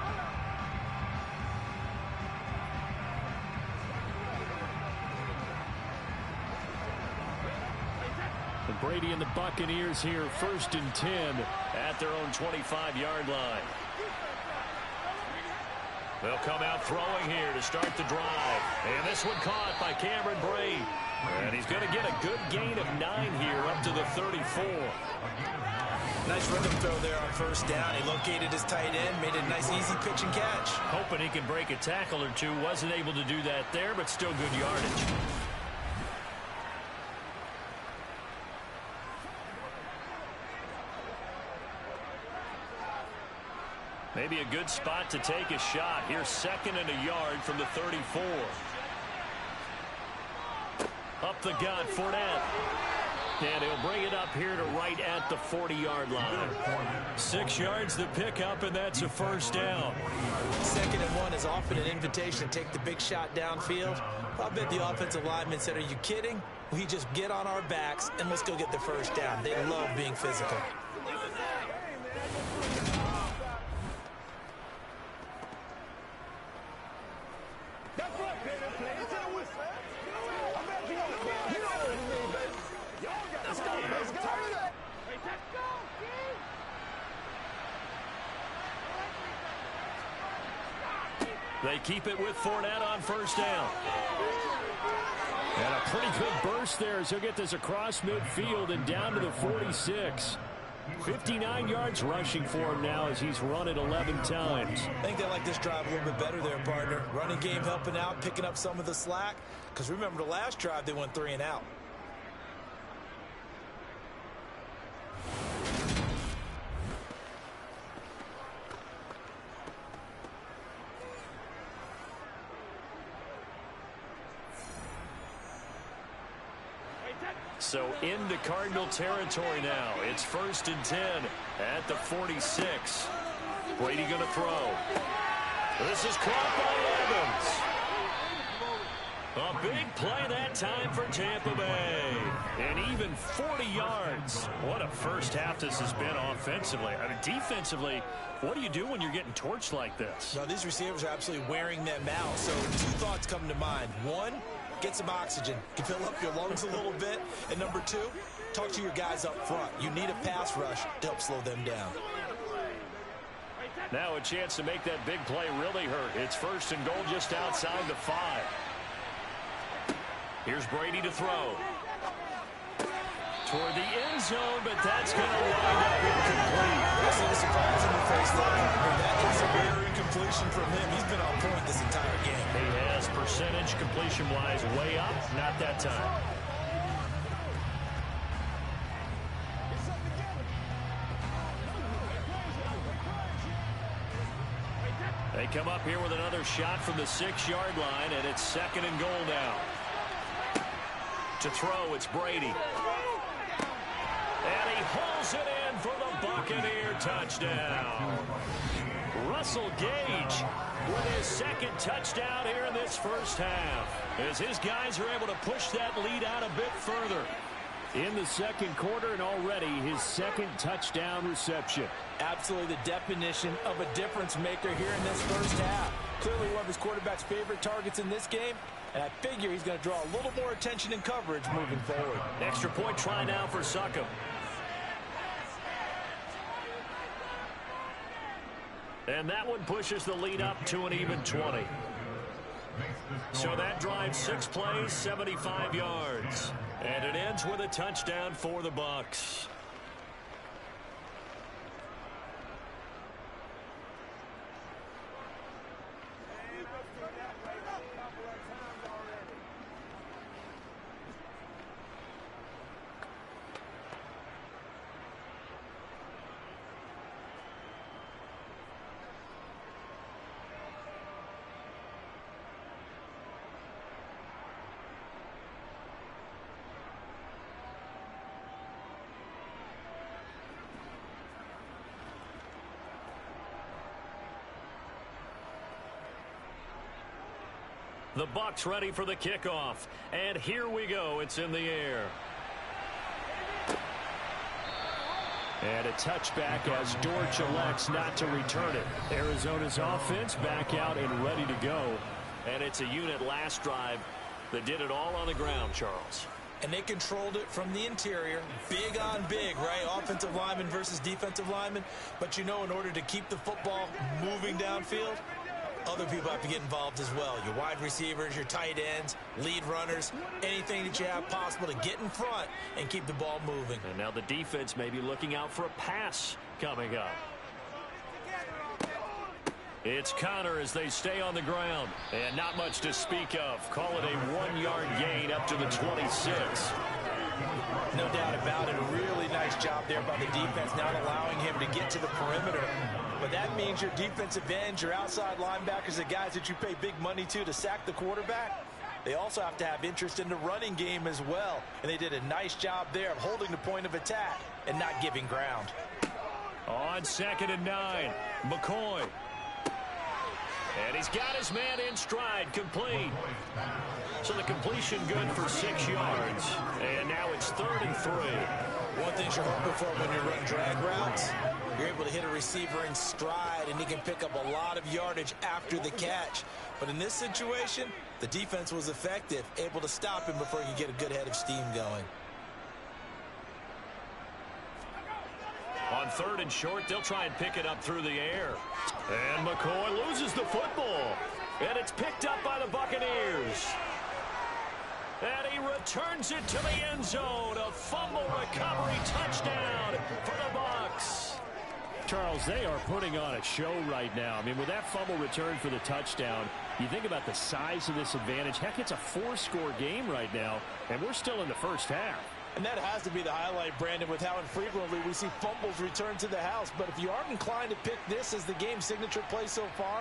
Brady and the Buccaneers here, 1st and 10 at their own 25-yard line. They'll come out throwing here to start the drive. And this one caught by Cameron Brate. And he's going to get a good gain of 9 here up to the 34. Nice rhythm throw there on 1st down. He located his tight end, made it a nice easy pitch and catch. Hoping he can break a tackle or two. Wasn't able to do that there, but still good yardage. Maybe a good spot to take a shot. Here's 2nd and a yard from the 34. Up the gut, Fournette. And he'll bring it up here to right at the 40-yard line. 6 yards the pickup, and that's a 1st down. 2nd and 1 is often an invitation to take the big shot downfield. I bet the offensive lineman said, "Are you kidding? We just get on our backs and let's go get the 1st down." They love being physical. They keep it with Fournette on 1st down. And a pretty good burst there as he'll get this across midfield and down to the 46. 59 yards rushing for him now as he's run it 11 times. I think they like this drive a little bit better there, partner. Running game helping out, picking up some of the slack. Because remember the last drive, they went 3 and out. So into Cardinal territory now. It's 1st and 10 at the 46. Brady going to throw. This is caught by Evans. A big play that time for Tampa Bay. And even 40 yards. What a first half this has been offensively. I mean, defensively, what do you do when you're getting torched like this? Now, these receivers are absolutely wearing them out. So 2 thoughts come to mind. 1, get some oxygen. You can fill up your lungs a little bit. And number 2, talk to your guys up front. You need a pass rush to help slow them down. Now a chance to make that big play really hurt. It's 1st and goal just outside the 5. Here's Brady to throw. Toward the end zone, but that's going to wind up incomplete. That's a surprise in the face there. That is a rare incompletion from him. He's been on point this entire game. He has percentage completion-wise way up. Not that time. They come up here with another shot from the 6-yard line, and it's 2nd and goal now. To throw, it's Brady. And he hauls it in for the Buccaneer touchdown. Russell Gage with his 2nd touchdown here in this 1st half, as his guys are able to push that lead out a bit further. In the second quarter and already his second touchdown reception. Absolutely the definition of a difference maker here in this first half. Clearly one of his quarterback's favorite targets in this game, and I figure he's going to draw a little more attention and coverage moving forward. Extra point try now for Succop. And that one pushes the lead up to an even 20. So that drives 6 plays, 75 yards. And it ends with a touchdown for the Bucs. The Bucs ready for the kickoff. And here we go. It's in the air. And a touchback as Dortch elects not to return it. Arizona's offense back out and ready to go. And it's a unit last drive that did it all on the ground, Charles. And they controlled it from the interior. Big on big, right? Offensive lineman versus defensive lineman. But you know, in order to keep the football moving downfield, other people have to get involved as well. Your wide receivers, your tight ends, lead runners, anything that you have possible to get in front and keep the ball moving. And now the defense may be looking out for a pass coming up. It's Connor as they stay on the ground. And not much to speak of. Call it a 1-yard gain up to the 26. No doubt about it. A really nice job there by the defense, not allowing him to get to the perimeter. But that means your defensive ends, your outside linebackers, the guys that you pay big money to sack the quarterback, they also have to have interest in the running game as well. And they did a nice job there of holding the point of attack and not giving ground. On 2nd and 9, McCoy. And he's got his man in stride, complete. So the completion good for 6 yards. And now it's 3rd and 3. One thing you're hoping for when you run drag routes, you're able to hit a receiver in stride, and he can pick up a lot of yardage after the catch. But in this situation, the defense was effective, able to stop him before he could get a good head of steam going. On 3rd and short, they'll try and pick it up through the air. And McCoy loses the football. And it's picked up by the Buccaneers. And he returns it to the end zone. A fumble recovery touchdown for the Bucs. Charles, they are putting on a show right now. I mean, with that fumble return for the touchdown, you think about the size of this advantage. Heck, it's a 4-score game right now, and we're still in the first half. And that has to be the highlight, Brandon, with how infrequently we see fumbles return to the house. But if you aren't inclined to pick this as the game's signature play so far,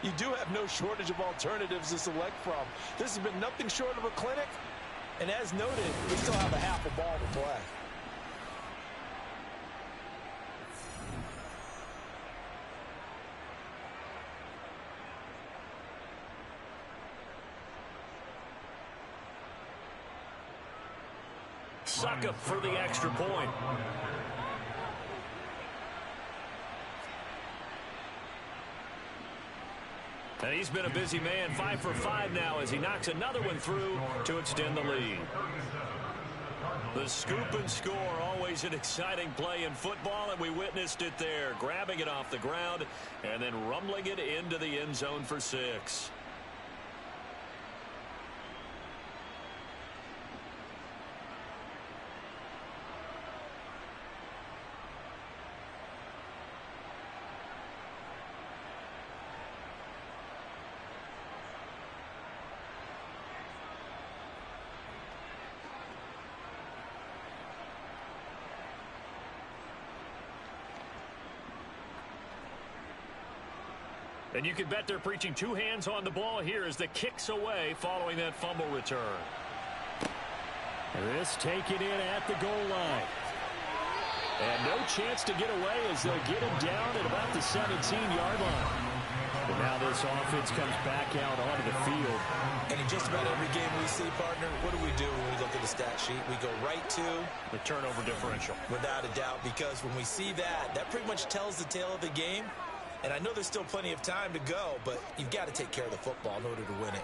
you do have no shortage of alternatives to select from. This has been nothing short of a clinic. And as noted, we still have a half a ball to play. Succop for the extra point. And he's been a busy man, 5 for 5 now as he knocks another one through to extend the lead. The scoop and score, always an exciting play in football, and we witnessed it there, grabbing it off the ground and then rumbling it into the end zone for 6. And you can bet they're preaching 2 hands on the ball here as the kick's away following that fumble return. This taken in at the goal line. And no chance to get away as they'll get him down at about the 17-yard line. And now this offense comes back out onto the field. And in just about every game we see, partner, what do we do when we look at the stat sheet? We go right to the turnover differential. Without a doubt, because when we see that, that pretty much tells the tale of the game. And I know there's still plenty of time to go, but you've got to take care of the football in order to win it.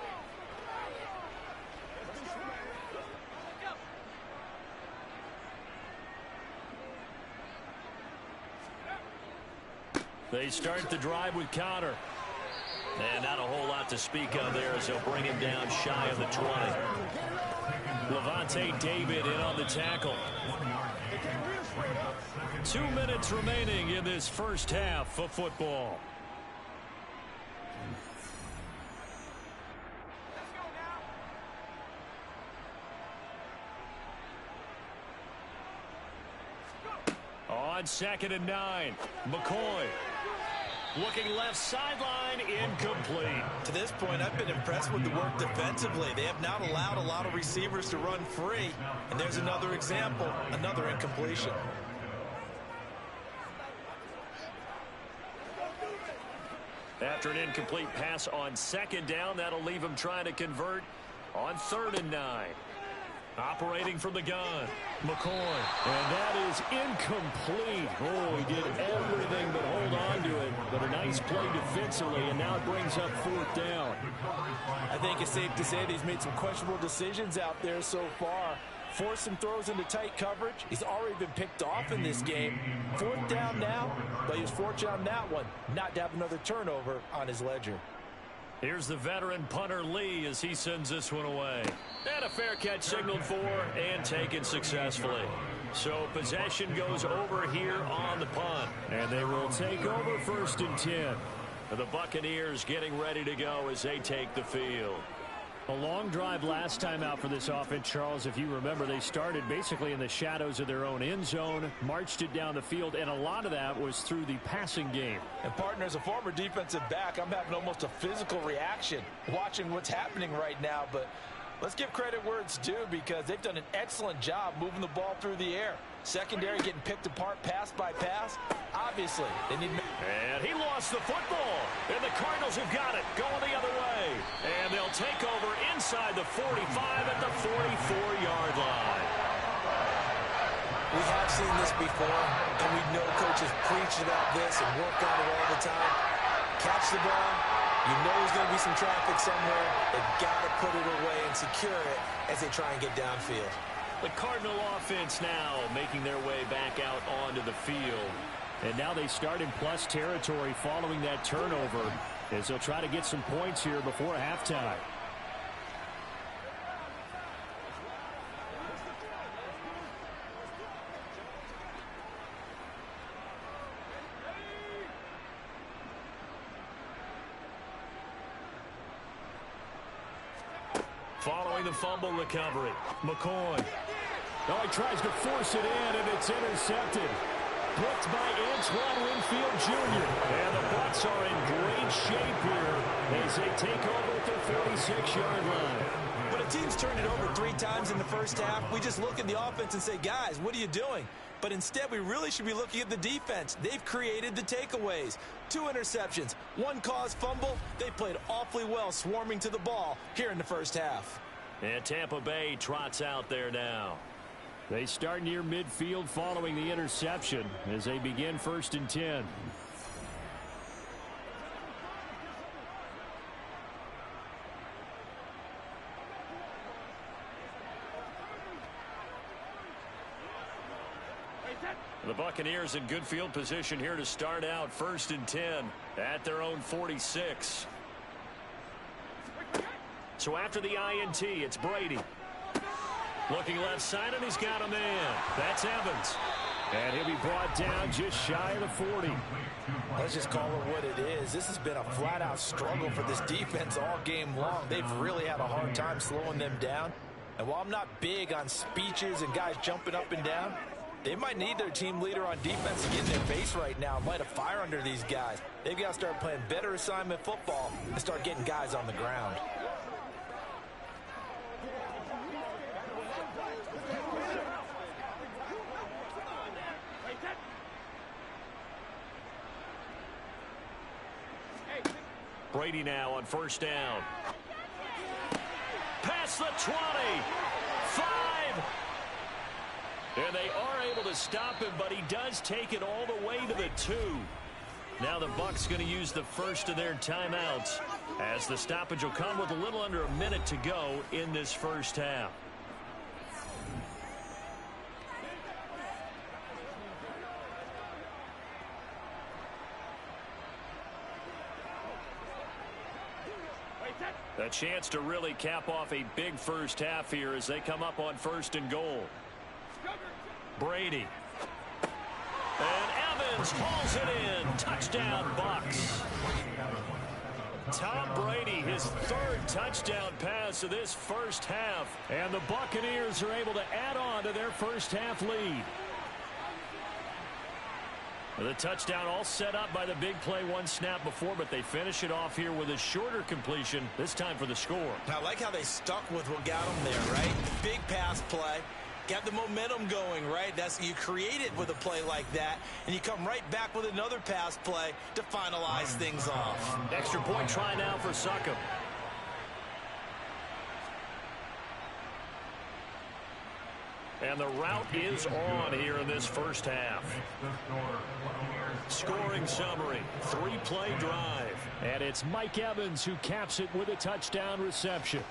They start the drive with Connor. And not a whole lot to speak of there as they'll bring him down shy of the 20. Levante David in on the tackle. 2 minutes remaining in this first half of football. On 2nd and 9, McCoy. Looking left sideline, incomplete. To this point, I've been impressed with the work defensively. They have not allowed a lot of receivers to run free. And there's another example, another incompletion. After an incomplete pass on 2nd down, that'll leave him trying to convert on 3rd and 9. Operating from the gun, McCoy. And that is incomplete. Oh, he did everything but hold on to it. But a nice play defensively, and now it brings up 4th down. I think it's safe to say that he's made some questionable decisions out there so far. Forced some throws into tight coverage. He's already been picked off in this game. 4th down now, but he was fortunate on that one not to have another turnover on his ledger. Here's the veteran punter Lee as he sends this one away. And a fair catch signaled for and taken successfully. So possession goes over here on the punt. And they will take over 1st and 10. The Buccaneers getting ready to go as they take the field. A long drive last time out for this offense, Charles. If you remember, they started basically in the shadows of their own end zone, marched it down the field, and a lot of that was through the passing game. And partner, as a former defensive back, I'm having almost a physical reaction watching what's happening right now. But let's give credit where it's due because they've done an excellent job moving the ball through the air. Secondary getting picked apart pass by pass. Obviously, they need... And he lost the football. And the Cardinals have got it going the other way. And they'll take over inside the 45 at the 44-yard line. We have seen this before, and we know coaches preach about this and work on it all the time. Catch the ball. You know there's going to be some traffic somewhere. They've got to put it away and secure it as they try and get downfield. The Cardinal offense now making their way back out onto the field. And now they start in plus territory following that turnover as they'll try to get some points here before halftime. Following the fumble recovery, McCoy. Oh, he tries to force it in, and it's intercepted. Blocked by Antoine Winfield Jr. And the Bucs are in great shape here as they take over at their 46-yard line. When a team's turned it over 3 times in the first half, we just look at the offense and say, guys, what are you doing? But instead, we really should be looking at the defense. They've created the takeaways. 2 interceptions, 1 caused fumble. They played awfully well swarming to the ball here in the first half. And Tampa Bay trots out there now. They start near midfield following the interception as they begin 1st and 10. The Buccaneers in good field position here to start out 1st and 10 at their own 46. So after the INT, it's Brady. Looking left side, and he's got a man. That's Evans. And he'll be brought down just shy of the 40. Let's just call it what it is. This has been a flat-out struggle for this defense all game long. They've really had a hard time slowing them down. And while I'm not big on speeches and guys jumping up and down, they might need their team leader on defense to get in their face right now and light a fire under these guys. They've got to start playing better assignment football and start getting guys on the ground. Brady now on first down. Past the 20. 5. And they are able to stop him, but he does take it all the way to the 2. Now the Bucs going to use the first of their timeouts, as the stoppage will come with a little under a minute to go in this first half. A chance to really cap off a big first half here as they come up on first and goal. Brady. And Evans hauls it in. Touchdown, Bucs. Tom Brady, his 3rd touchdown pass of this first half. And the Buccaneers are able to add on to their first half lead. The touchdown all set up by the big play one snap before, but they finish it off here with a shorter completion, this time for the score. I like how they stuck with what got them there, right? Big pass play. Got the momentum going, right? You create it with a play like that, and you come right back with another pass play to finalize things off. Extra point try now for Succop. And the route is on here in this first half. Scoring summary, 3-play drive. And it's Mike Evans who caps it with a touchdown reception.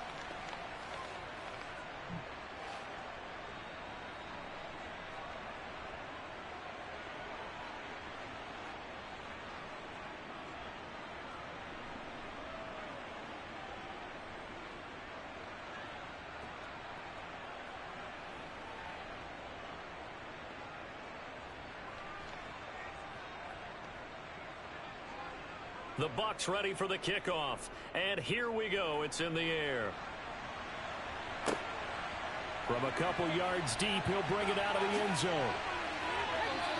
The Bucs ready for the kickoff. And here we go. It's in the air. From a couple yards deep, he'll bring it out of the end zone.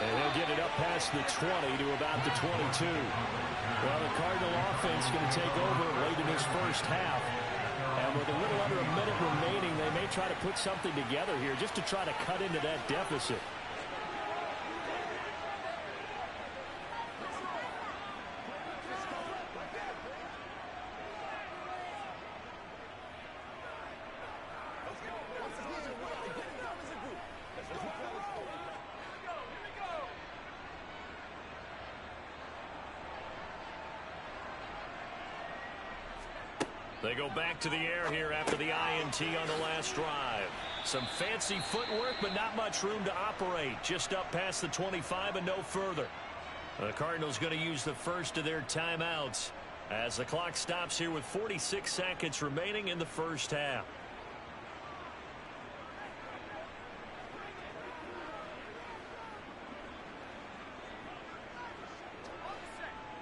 And he'll get it up past the 20 to about the 22. Well, the Cardinal offense going to take over late in this first half. And with a little under a minute remaining, they may try to put something together here just to try to cut into that deficit. They go back to the air here after the INT on the last drive. Some fancy footwork, but not much room to operate. Just up past the 25 and no further. The Cardinals going to use the first of their timeouts as the clock stops here with 46 seconds remaining in the first half.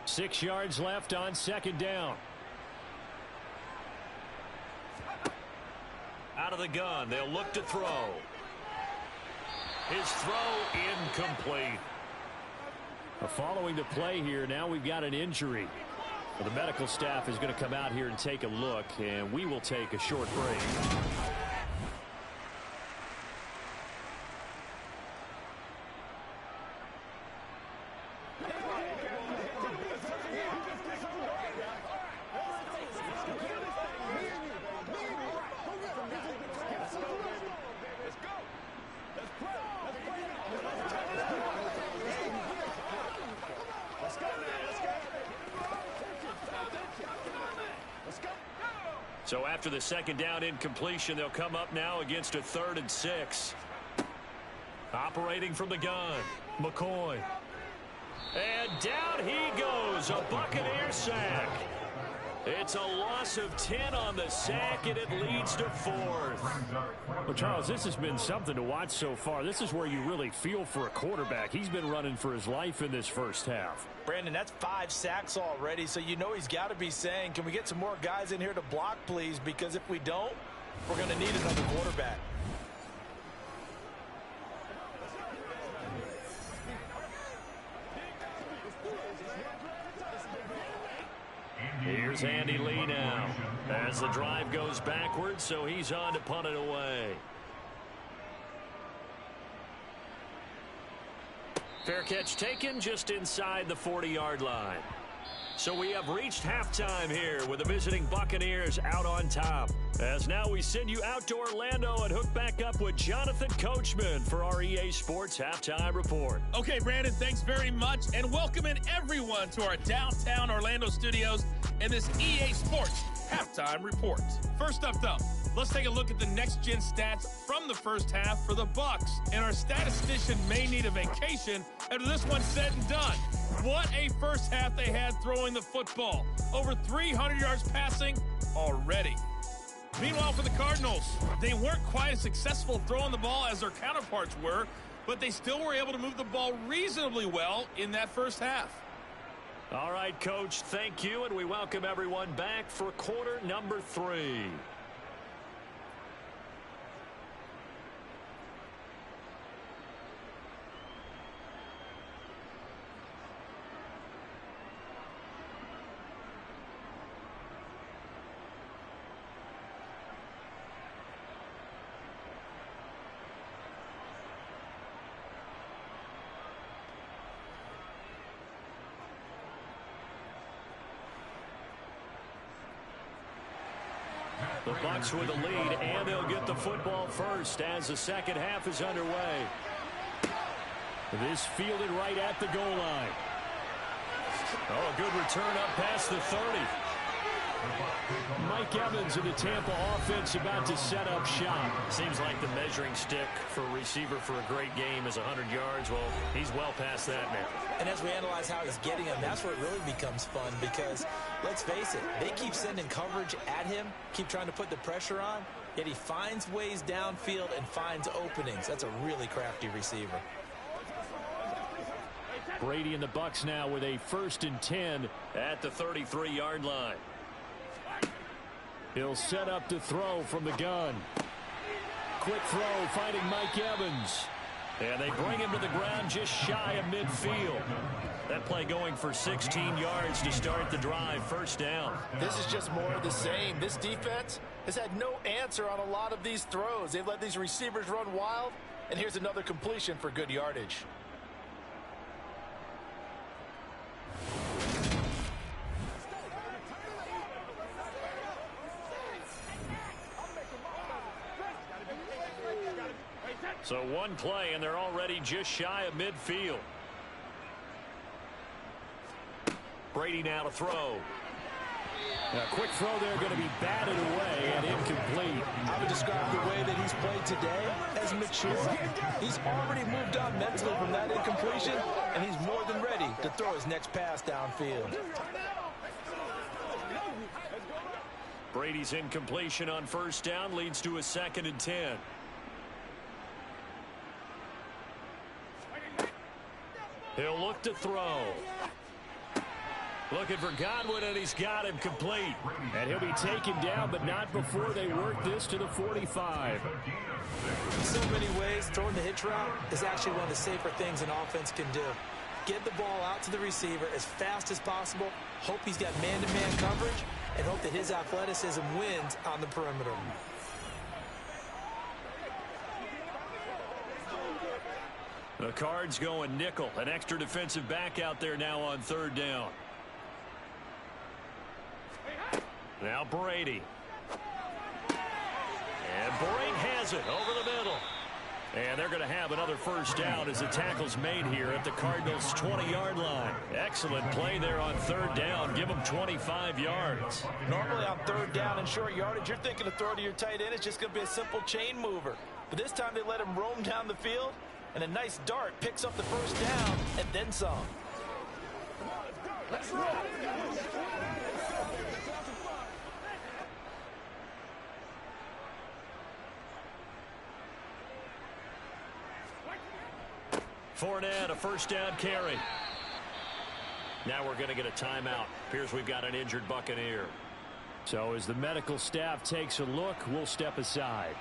Six yards left on second down. Out of the gun, they'll look to throw. His throw incomplete. Following the play here, now we've got an injury. The medical staff is going to come out here and take a look, and we will take a short break. So after the second down incompletion, they'll come up now against a 3rd and 6. Operating from the gun, McCoy. And down he goes, a Buccaneer sack. It's a loss of 10 on the sack, and it leads to 4th. Well, Charles, this has been something to watch so far. This is where you really feel for a quarterback. He's been running for his life in this first half. Brandon, that's 5 sacks already, so you know he's got to be saying, can we get some more guys in here to block, please? Because if we don't, we're going to need another quarterback. Here's Andy Lee now as the drive goes backwards, so he's on to punt it away. Fair catch taken just inside the 40-yard line. So we have reached halftime here with the visiting Buccaneers out on top. As now we send you out to Orlando and hook back up with Jonathan Coachman for our EA Sports Halftime Report. Okay, Brandon, thanks very much. And welcome in everyone to our downtown Orlando studios and this EA Sports Halftime Report. First up, though, let's take a look at the next-gen stats from the first half for the Bucs. And our statistician may need a vacation after this one's said and done. What a first half they had throwing the football. Over 300 yards passing already. Meanwhile, for the Cardinals, they weren't quite as successful throwing the ball as their counterparts were, but they still were able to move the ball reasonably well in that first half. All right, Coach, thank you, and we welcome everyone back for quarter number 3. The Bucs with the lead, and they'll get the football first as the second half is underway. This fielded right at the goal line. Oh, a good return up past the 30. Mike Evans of the Tampa offense about to set up shop. Seems like the measuring stick for a receiver for a great game is 100 yards. Well, he's well past that now. And as we analyze how he's getting them, that's where it really becomes fun because, let's face it, they keep sending coverage at him, keep trying to put the pressure on, yet he finds ways downfield and finds openings. That's a really crafty receiver. Brady and the Bucs now with a 1st and 10 At the 33-yard line. He'll set up to throw from the gun. Quick throw finding Mike Evans. And they bring him to the ground just shy of midfield. That play going for 16 yards to start the drive. First down. This is just more of the same. This defense has had no answer on a lot of these throws. They've let these receivers run wild. And here's another completion for good yardage. So one play, and they're already just shy of midfield. Brady now to throw. A quick throw there going to be batted away and incomplete. I would describe the way that he's played today as mature. He's already moved on mentally from that incompletion, and he's more than ready to throw his next pass downfield. Brady's incompletion on first down leads to a 2nd and 10. He'll look to throw. Looking for Godwin, and he's got him complete. And he'll be taken down, but not before they work this to the 45. In so many ways, throwing the hitch route is actually one of the safer things an offense can do. Get the ball out to the receiver as fast as possible, hope he's got man-to-man coverage, and hope that his athleticism wins on the perimeter. The Cards going nickel. An extra defensive back out there now on 3rd down. Now Brady. And Brady has it over the middle. And they're going to have another first down as the tackle's made here at the Cardinals' 20-yard line. Excellent play there on 3rd down. Give them 25 yards. Normally on 3rd down and short yardage, you're thinking of throw to your tight end. It's just going to be a simple chain mover. But this time they let him roam down the field, and a nice dart picks up the first down and then some. Let's roll. Fournette, a first down carry. Now we're going to get a timeout. Appears we've got an injured Buccaneer. So as the medical staff takes a look, we'll step aside.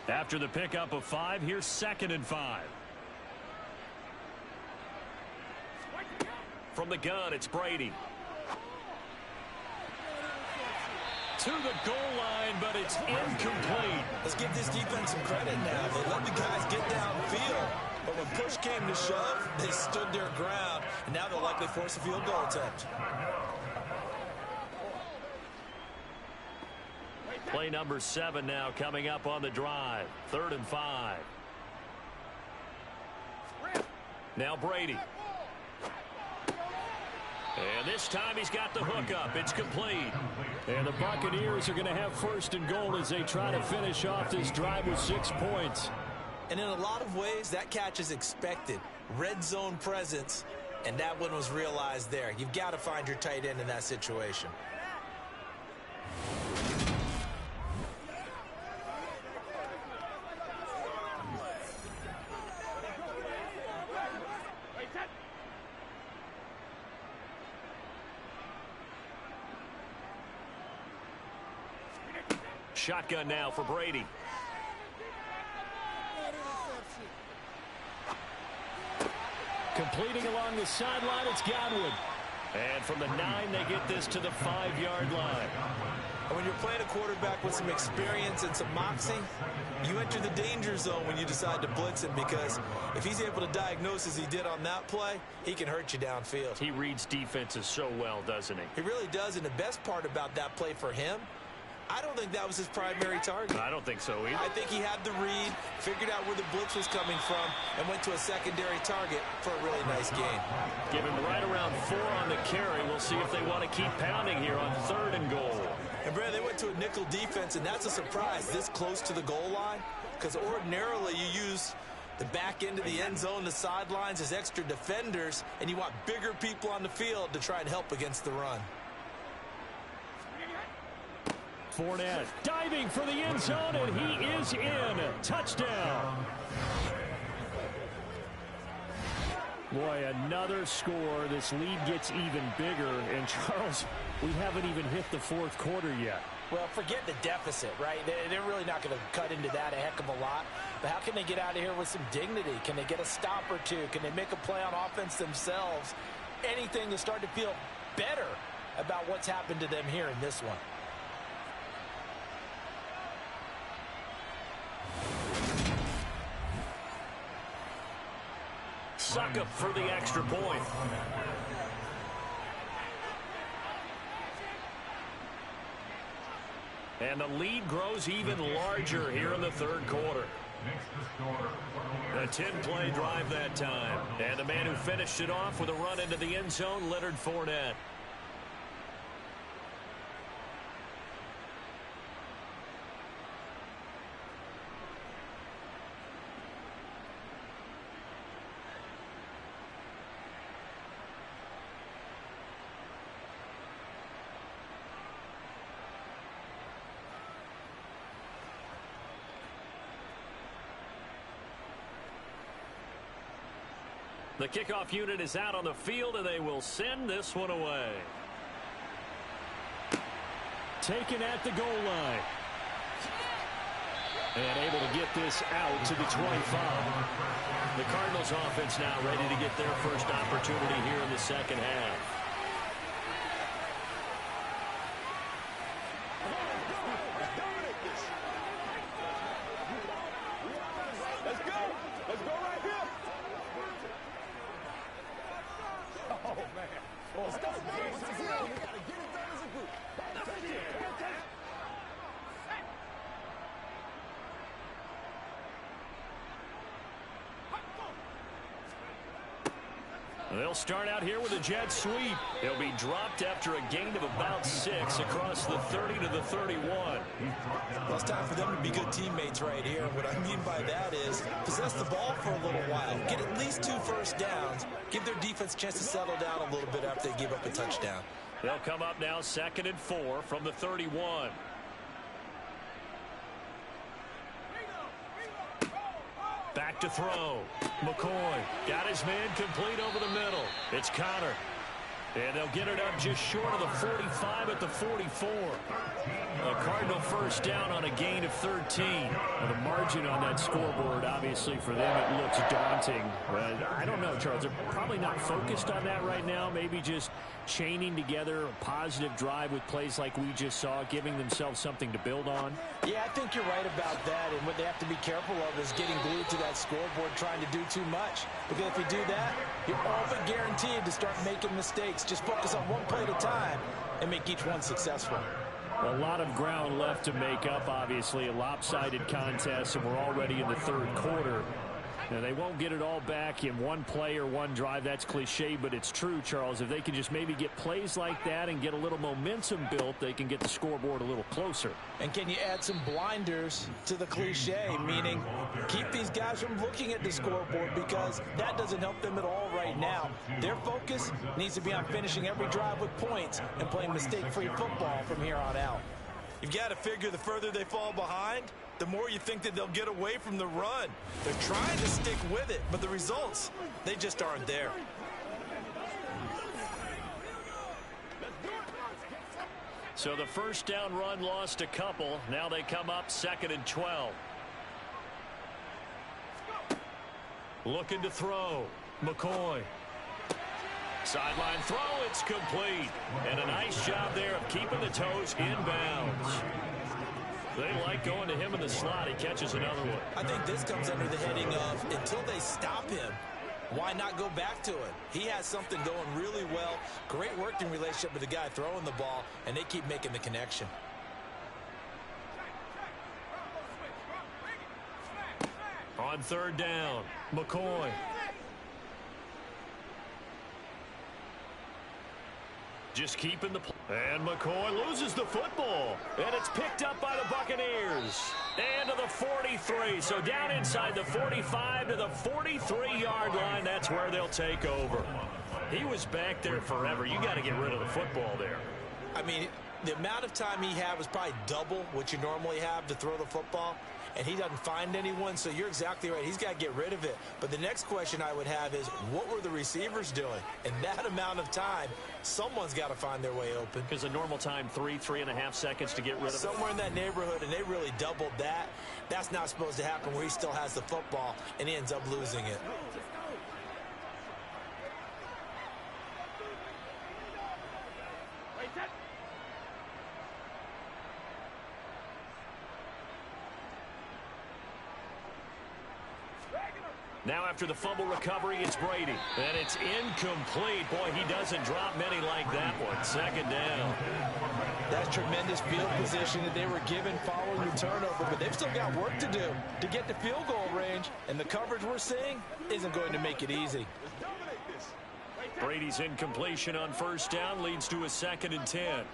After the pickup of 5, here's 2nd and 5. From the gun, it's Brady. To the goal line, but it's incomplete. Let's give this defense some credit now. They let the guys get downfield, but when push came to shove, they stood their ground, and now they'll likely force a field goal attempt. Play number 7 now coming up on the drive. 3rd and 5. Now Brady. And this time he's got the hook up. It's complete. And the Buccaneers are going to have 1st and goal as they try to finish off this drive with 6 points. And in a lot of ways, that catch is expected. Red zone presence, and that one was realized there. You've got to find your tight end in that situation. Shotgun now for Brady. Completing along the sideline, it's Godwin. And from the 9, they get this to the 5-yard line. And when you're playing a quarterback with some experience and some moxie, you enter the danger zone when you decide to blitz him, because if he's able to diagnose as he did on that play, he can hurt you downfield. He reads defenses so well, doesn't he? He really does, and the best part about that play for him, I don't think that was his primary target. I don't think so either. I think he had the read, figured out where the blitz was coming from, and went to a secondary target for a really nice gain. Give him right around 4 on the carry. We'll see if they want to keep pounding here on 3rd and goal. And, Brad, they went to a nickel defense, and that's a surprise this close to the goal line, because ordinarily you use the back end of the end zone, the sidelines as extra defenders, and you want bigger people on the field to try and help against the run. Fournette diving for the end zone, and he is in. Touchdown. Boy, another score. This lead gets even bigger. And, Charles, we haven't even hit the 4th quarter yet. Well, forget the deficit, right? They're really not going to cut into that a heck of a lot. But how can they get out of here with some dignity? Can they get a stop or two? Can they make a play on offense themselves? Anything to start to feel better about what's happened to them here in this one. Suck up for the extra point. And the lead grows even larger here in the 3rd quarter. A 10-play drive that time. And the man who finished it off with a run into the end zone, Leonard Fournette. The kickoff unit is out on the field, and they will send this one away. Taken at the goal line. And able to get this out to the 25. The Cardinals offense now ready to get their first opportunity here in the 2nd half. They'll start out here with a jet sweep. They'll be dropped after a gain of about 6 across the 30 to the 31. Well, it's time for them to be good teammates right here. What I mean by that is possess the ball for a little while. Get at least 2 first downs. Give their defense a chance to settle down a little bit after they give up a touchdown. They'll come up now 2nd and 4 from the 31. Back to throw. McCoy got his man complete over the middle. It's Connor. And they'll get it up just short of the 45 at the 44. A Cardinal first down on a gain of 13. Now the margin on that scoreboard, obviously, for them, it looks daunting. But I don't know, Charles. They're probably not focused on that right now. Maybe just chaining together a positive drive with plays like we just saw, giving themselves something to build on. Yeah, I think you're right about that. And what they have to be careful of is getting glued to that scoreboard trying to do too much. Because if you do that, you're all but guaranteed to start making mistakes. Just focus on one play at a time and make each one successful. A lot of ground left to make up, obviously. A lopsided contest, and we're already in the third quarter. Now, they won't get it all back in one play or one drive. That's cliche, but it's true, Charles. If they can just maybe get plays like that and get a little momentum built, they can get the scoreboard a little closer. And can you add some blinders to the cliche, meaning keep these guys from looking at the scoreboard, because that doesn't help them at all right now. Their focus needs to be on finishing every drive with points and playing mistake-free football from here on out. You've got to figure the further they fall behind, the more you think that they'll get away from the run. They're trying to stick with it, but the results, they just aren't there. So the first down run lost a couple. Now they come up 2nd and 12. Looking to throw. McCoy. Sideline throw, it's complete. And a nice job there of keeping the toes inbounds. They like going to him in the slot. He catches another one. I think this comes under the heading of, until they stop him, why not go back to it? He has something going really well. Great working relationship with the guy throwing the ball, and they keep making the connection. On 3rd down, McCoy. Just keeping the play. And McCoy loses the football. And it's picked up by the Buccaneers. And to the 43. So down inside the 45 to the 43-yard line. That's where they'll take over. He was back there forever. You got to get rid of the football there. I mean, the amount of time he had was probably double what you normally have to throw the football. And he doesn't find anyone, so you're exactly right. He's got to get rid of it. But the next question I would have is, what were the receivers doing? In that amount of time, someone's got to find their way open. Because the normal time, 3.5 seconds to get rid of it. Somewhere in that neighborhood, and they really doubled that. That's not supposed to happen where he still has the football, and he ends up losing it. Now after the fumble recovery, it's Brady. And it's incomplete. Boy, he doesn't drop many like that one. 2nd down. That's tremendous field position that they were given following the turnover, but they've still got work to do to get the field goal range, and the coverage we're seeing isn't going to make it easy. Brady's incompletion on 1st down leads to a 2nd and 10.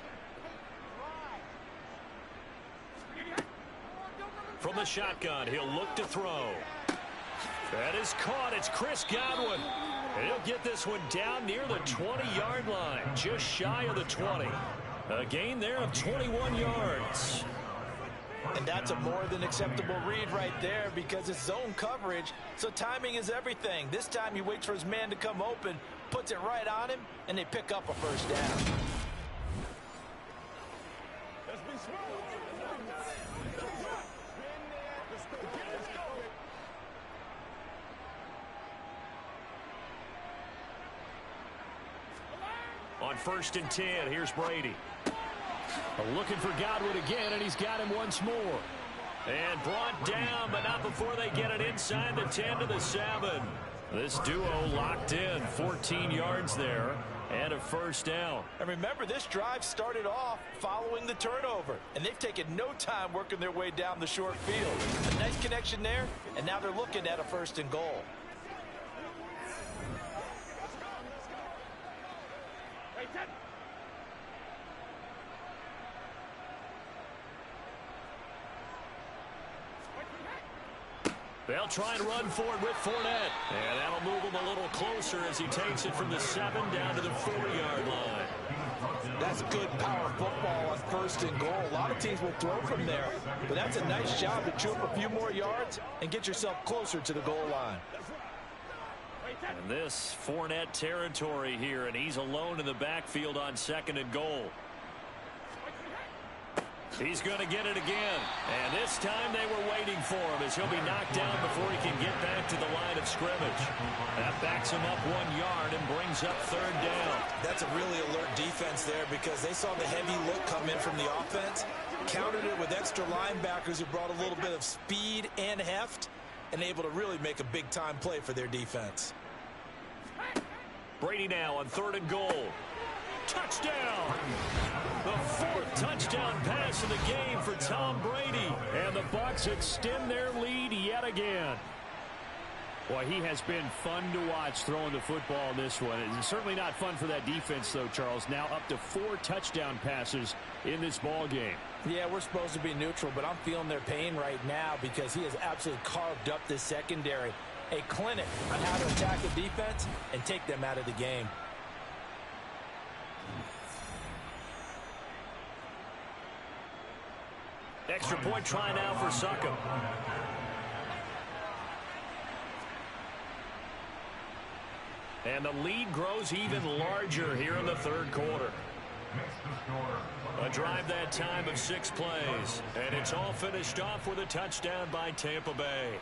From the shotgun, he'll look to throw. That is caught. It's Chris Godwin. And he'll get this one down near the 20-yard line, just shy of the 20. A gain there of 21 yards. And that's a more than acceptable read right there, because it's zone coverage, so timing is everything. This time he waits for his man to come open, puts it right on him, and they pick up a 1st down. On 1st and 10, here's Brady. Looking for Godwin again, and he's got him once more. And brought down, but not before they get it inside the 10 to the 7. This duo locked in, 14 yards there, and a 1st down. And remember, this drive started off following the turnover, and they've taken no time working their way down the short field. A nice connection there, and now they're looking at a 1st and goal. They'll try and run forward with Fournette. And that'll move him a little closer as he takes it from the 7 down to the 4-yard line. That's good power football on 1st and goal. A lot of teams will throw from there, but that's a nice job to chew up a few more yards and get yourself closer to the goal line. And this Fournette territory here, and he's alone in the backfield on 2nd and goal. He's going to get it again. And this time they were waiting for him as he'll be knocked down before he can get back to the line of scrimmage. That backs him up 1 yard and brings up 3rd down. That's a really alert defense there because they saw the heavy look come in from the offense, countered it with extra linebackers who brought a little bit of speed and heft, and able to really make a big-time play for their defense. Brady now on 3rd and goal. Touchdown! The 4th touchdown pass of the game for Tom Brady. And the Bucs extend their lead yet again. Boy, he has been fun to watch throwing the football in this one. It's certainly not fun for that defense, though, Charles. Now up to 4 touchdown passes in this ball game. Yeah, we're supposed to be neutral, but I'm feeling their pain right now because he has absolutely carved up this secondary. A clinic on how to attack the defense and take them out of the game. Extra point try now for Succop. And the lead grows even larger here in the 3rd quarter. A drive that time of 6 plays. And it's all finished off with a touchdown by Tampa Bay.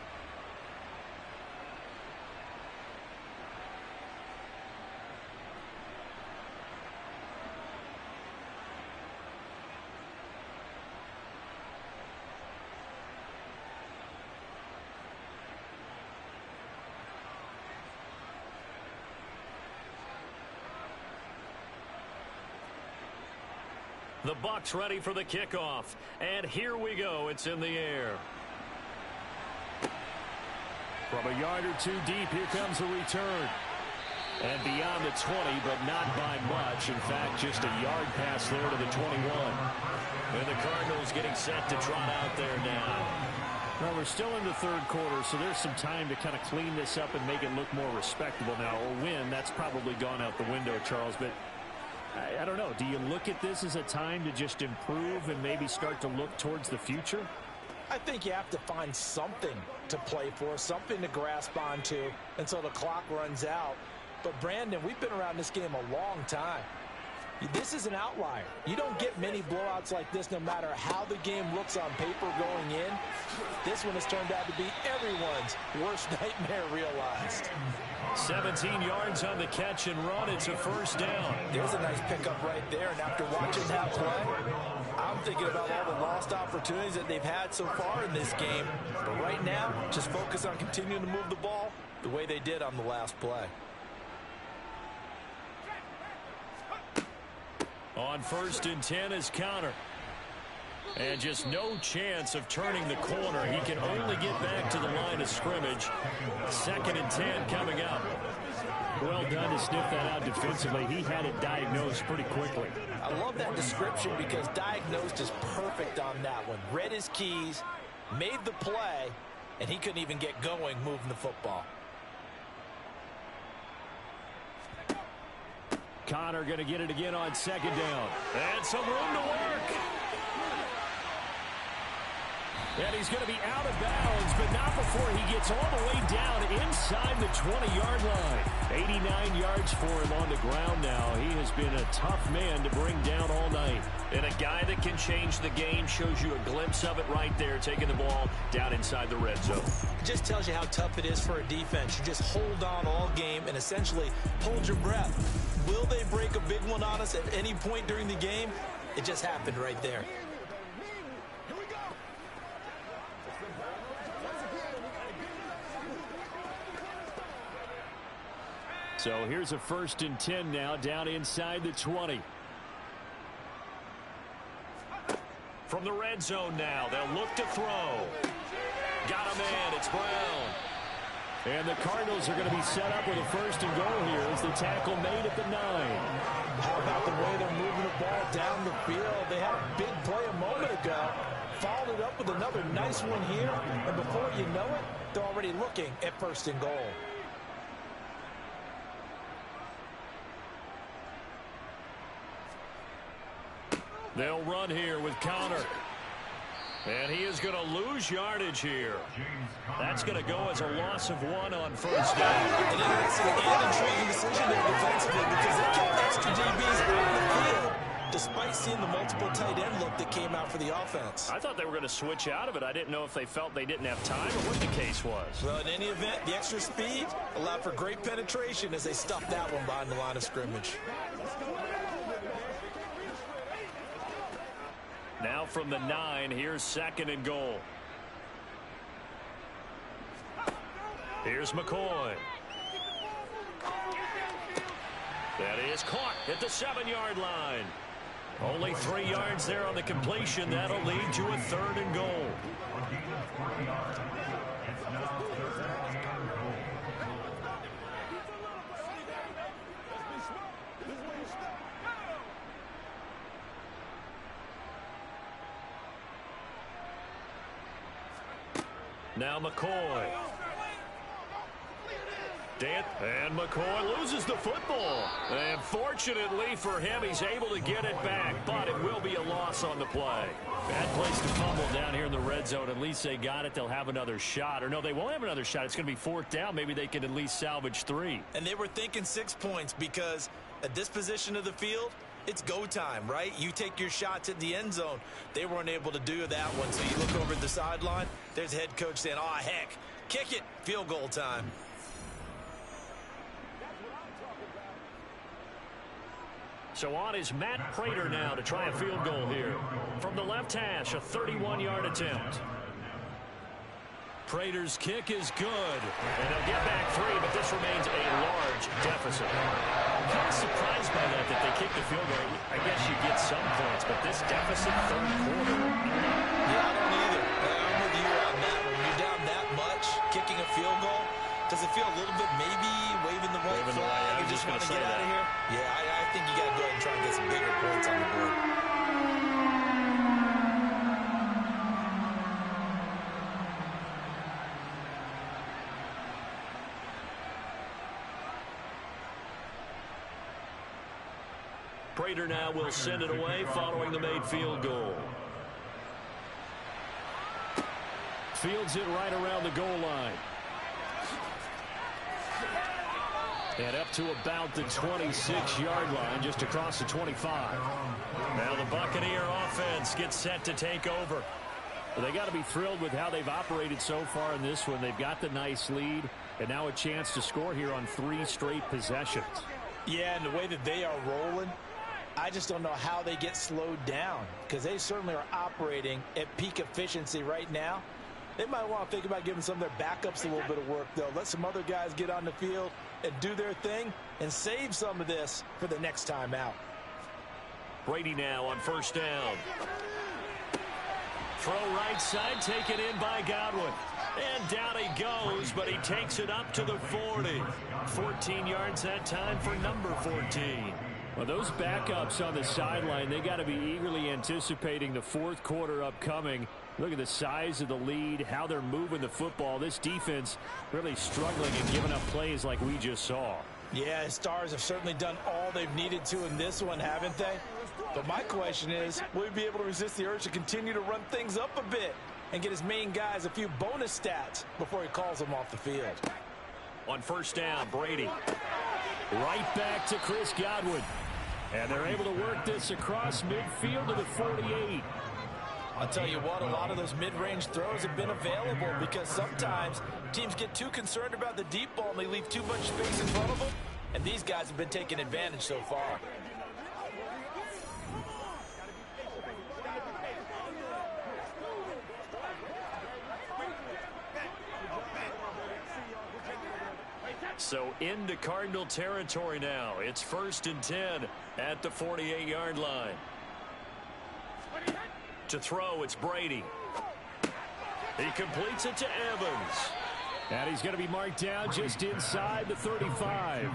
The Bucs ready for the kickoff. And here we go. It's in the air. From a yard or 2 deep, here comes the return. And beyond the 20, but not by much. In fact, just a yard pass there to the 21. And the Cardinals getting set to trot out there now. Well, we're still in the 3rd quarter, so there's some time to kind of clean this up and make it look more respectable now. Or win, that's probably gone out the window, Charles. But I don't know. Do you look at this as a time to just improve and maybe start to look towards the future? I think you have to find something to play for, something to grasp onto until the clock runs out. But, Brandon, we've been around this game a long time. This is an outlier. You don't get many blowouts like this no matter how the game looks on paper going in. This one has turned out to be everyone's worst nightmare realized. 17 yards on the catch and run. It's a 1st down. There's a nice pickup right there. And after watching that play, I'm thinking about all the lost opportunities that they've had so far in this game. But right now, just focus on continuing to move the ball the way they did on the last play. On 1st and 10 is Connor. And just no chance of turning the corner. He can only get back to the line of scrimmage. 2nd and 10 coming up. Well done to sniff that out defensively. He had it diagnosed pretty quickly. I love that description because diagnosed is perfect on that one. Read his keys, made the play, and he couldn't even get going moving the football. Connor going to get it again on 2nd down. And some room to work. And he's going to be out of bounds, but not before he gets all the way down inside the 20-yard line. 89 yards for him on the ground now. He has been a tough man to bring down all night. And a guy that can change the game, shows you a glimpse of it right there, taking the ball down inside the red zone. It just tells you how tough it is for a defense. You just hold on all game and essentially hold your breath. Will they break a big one on us at any point during the game? It just happened right there. So here's a 1st and 10 now, down inside the 20. From the red zone now, they'll look to throw. Got a man, it's Brown. And the Cardinals are going to be set up with a 1st and goal here as the tackle made at the 9. How about the way they're moving the ball down the field? They had a big play a moment ago. Followed it up with another nice one here. And before you know it, they're already looking at 1st and goal. They'll run here with Connor. And he is going to lose yardage here. That's going to go as a loss of 1 on first down. An interesting and intriguing decision there defensively because they kept extra DBs out of the field despite seeing the multiple tight end look that came out for the offense. I thought they were going to switch out of it. I didn't know if they felt they didn't have time or what the case was. Well, in any event, the extra speed allowed for great penetration as they stuffed that one behind the line of scrimmage. Now from the 9, here's 2nd and goal. Here's McCoy. That is caught at the 7-yard line. Only 3 yards there on the completion. That'll lead to a 3rd and goal. Now McCoy. And McCoy loses the football. And fortunately for him, he's able to get it back, but it will be a loss on the play. Bad place to fumble down here in the red zone. At least they got it. They'll have another shot. Or no, they won't have another shot. It's going to be 4th down. Maybe they can at least salvage 3. And they were thinking 6 points because at this position of the field, it's go time, right? You take your shots at the end zone. They weren't able to do that one. So you look over at the sideline. There's the head coach saying, oh, heck, kick it. Field goal time. So on is Matt Prater now to try a field goal here. From the left hash, a 31-yard attempt. Prater's kick is good. And they'll get back 3, but this remains a large deficit. I'm kind of surprised by that they kicked the field goal. I guess you get some points, but this deficit 3rd quarter. Yeah, I don't either. I'm with you on that. When you're down that much, kicking a field goal, does it feel a little bit maybe waving the white flag and just want to get out of here? Yeah, I think you got to go ahead and try and get some bigger points on the board. Prater now will send it away following the made field goal. Fields it right around the goal line. And up to about the 26-yard line, just across the 25. Now the Buccaneer offense gets set to take over. Well, they got to be thrilled with how they've operated so far in this one. They've got the nice lead, and now a chance to score here on 3 straight possessions. Yeah, and the way that they are rolling, I just don't know how they get slowed down because they certainly are operating at peak efficiency right now. They might want to think about giving some of their backups a little bit of work, though. Let some other guys get on the field and do their thing and save some of this for the next time out. Brady now on 1st down. Throw right side, taken in by Godwin. And down he goes, but he takes it up to the 40. 14 yards that time for number 14. Well, those backups on the sideline, they got to be eagerly anticipating the 4th quarter upcoming. Look at the size of the lead, how they're moving the football. This defense really struggling and giving up plays like we just saw. Yeah, Stars have certainly done all they've needed to in this one, haven't they? But my question is, will he be able to resist the urge to continue to run things up a bit and get his main guys a few bonus stats before he calls them off the field? On 1st down, Brady. Right back to Chris Godwin. And they're able to work this across midfield to the 48. I'll tell you what, a lot of those mid-range throws have been available because sometimes teams get too concerned about the deep ball and they leave too much space in front of them. And these guys have been taking advantage so far. So into Cardinal territory now. It's 1st and 10 at the 48-yard line. To throw, it's Brady. He completes it to Evans. And he's going to be marked down just inside the 35.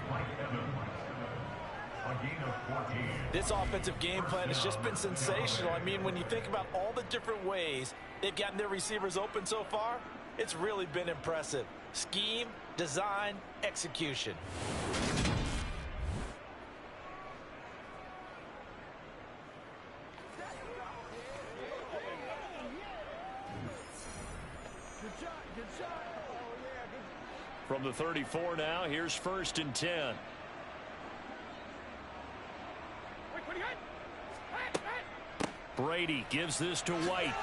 This offensive game plan has just been sensational. I mean, when you think about all the different ways they've gotten their receivers open so far, it's really been impressive. Scheme, design, execution. the 34 now. Here's 1st and 10. Brady gives this to White.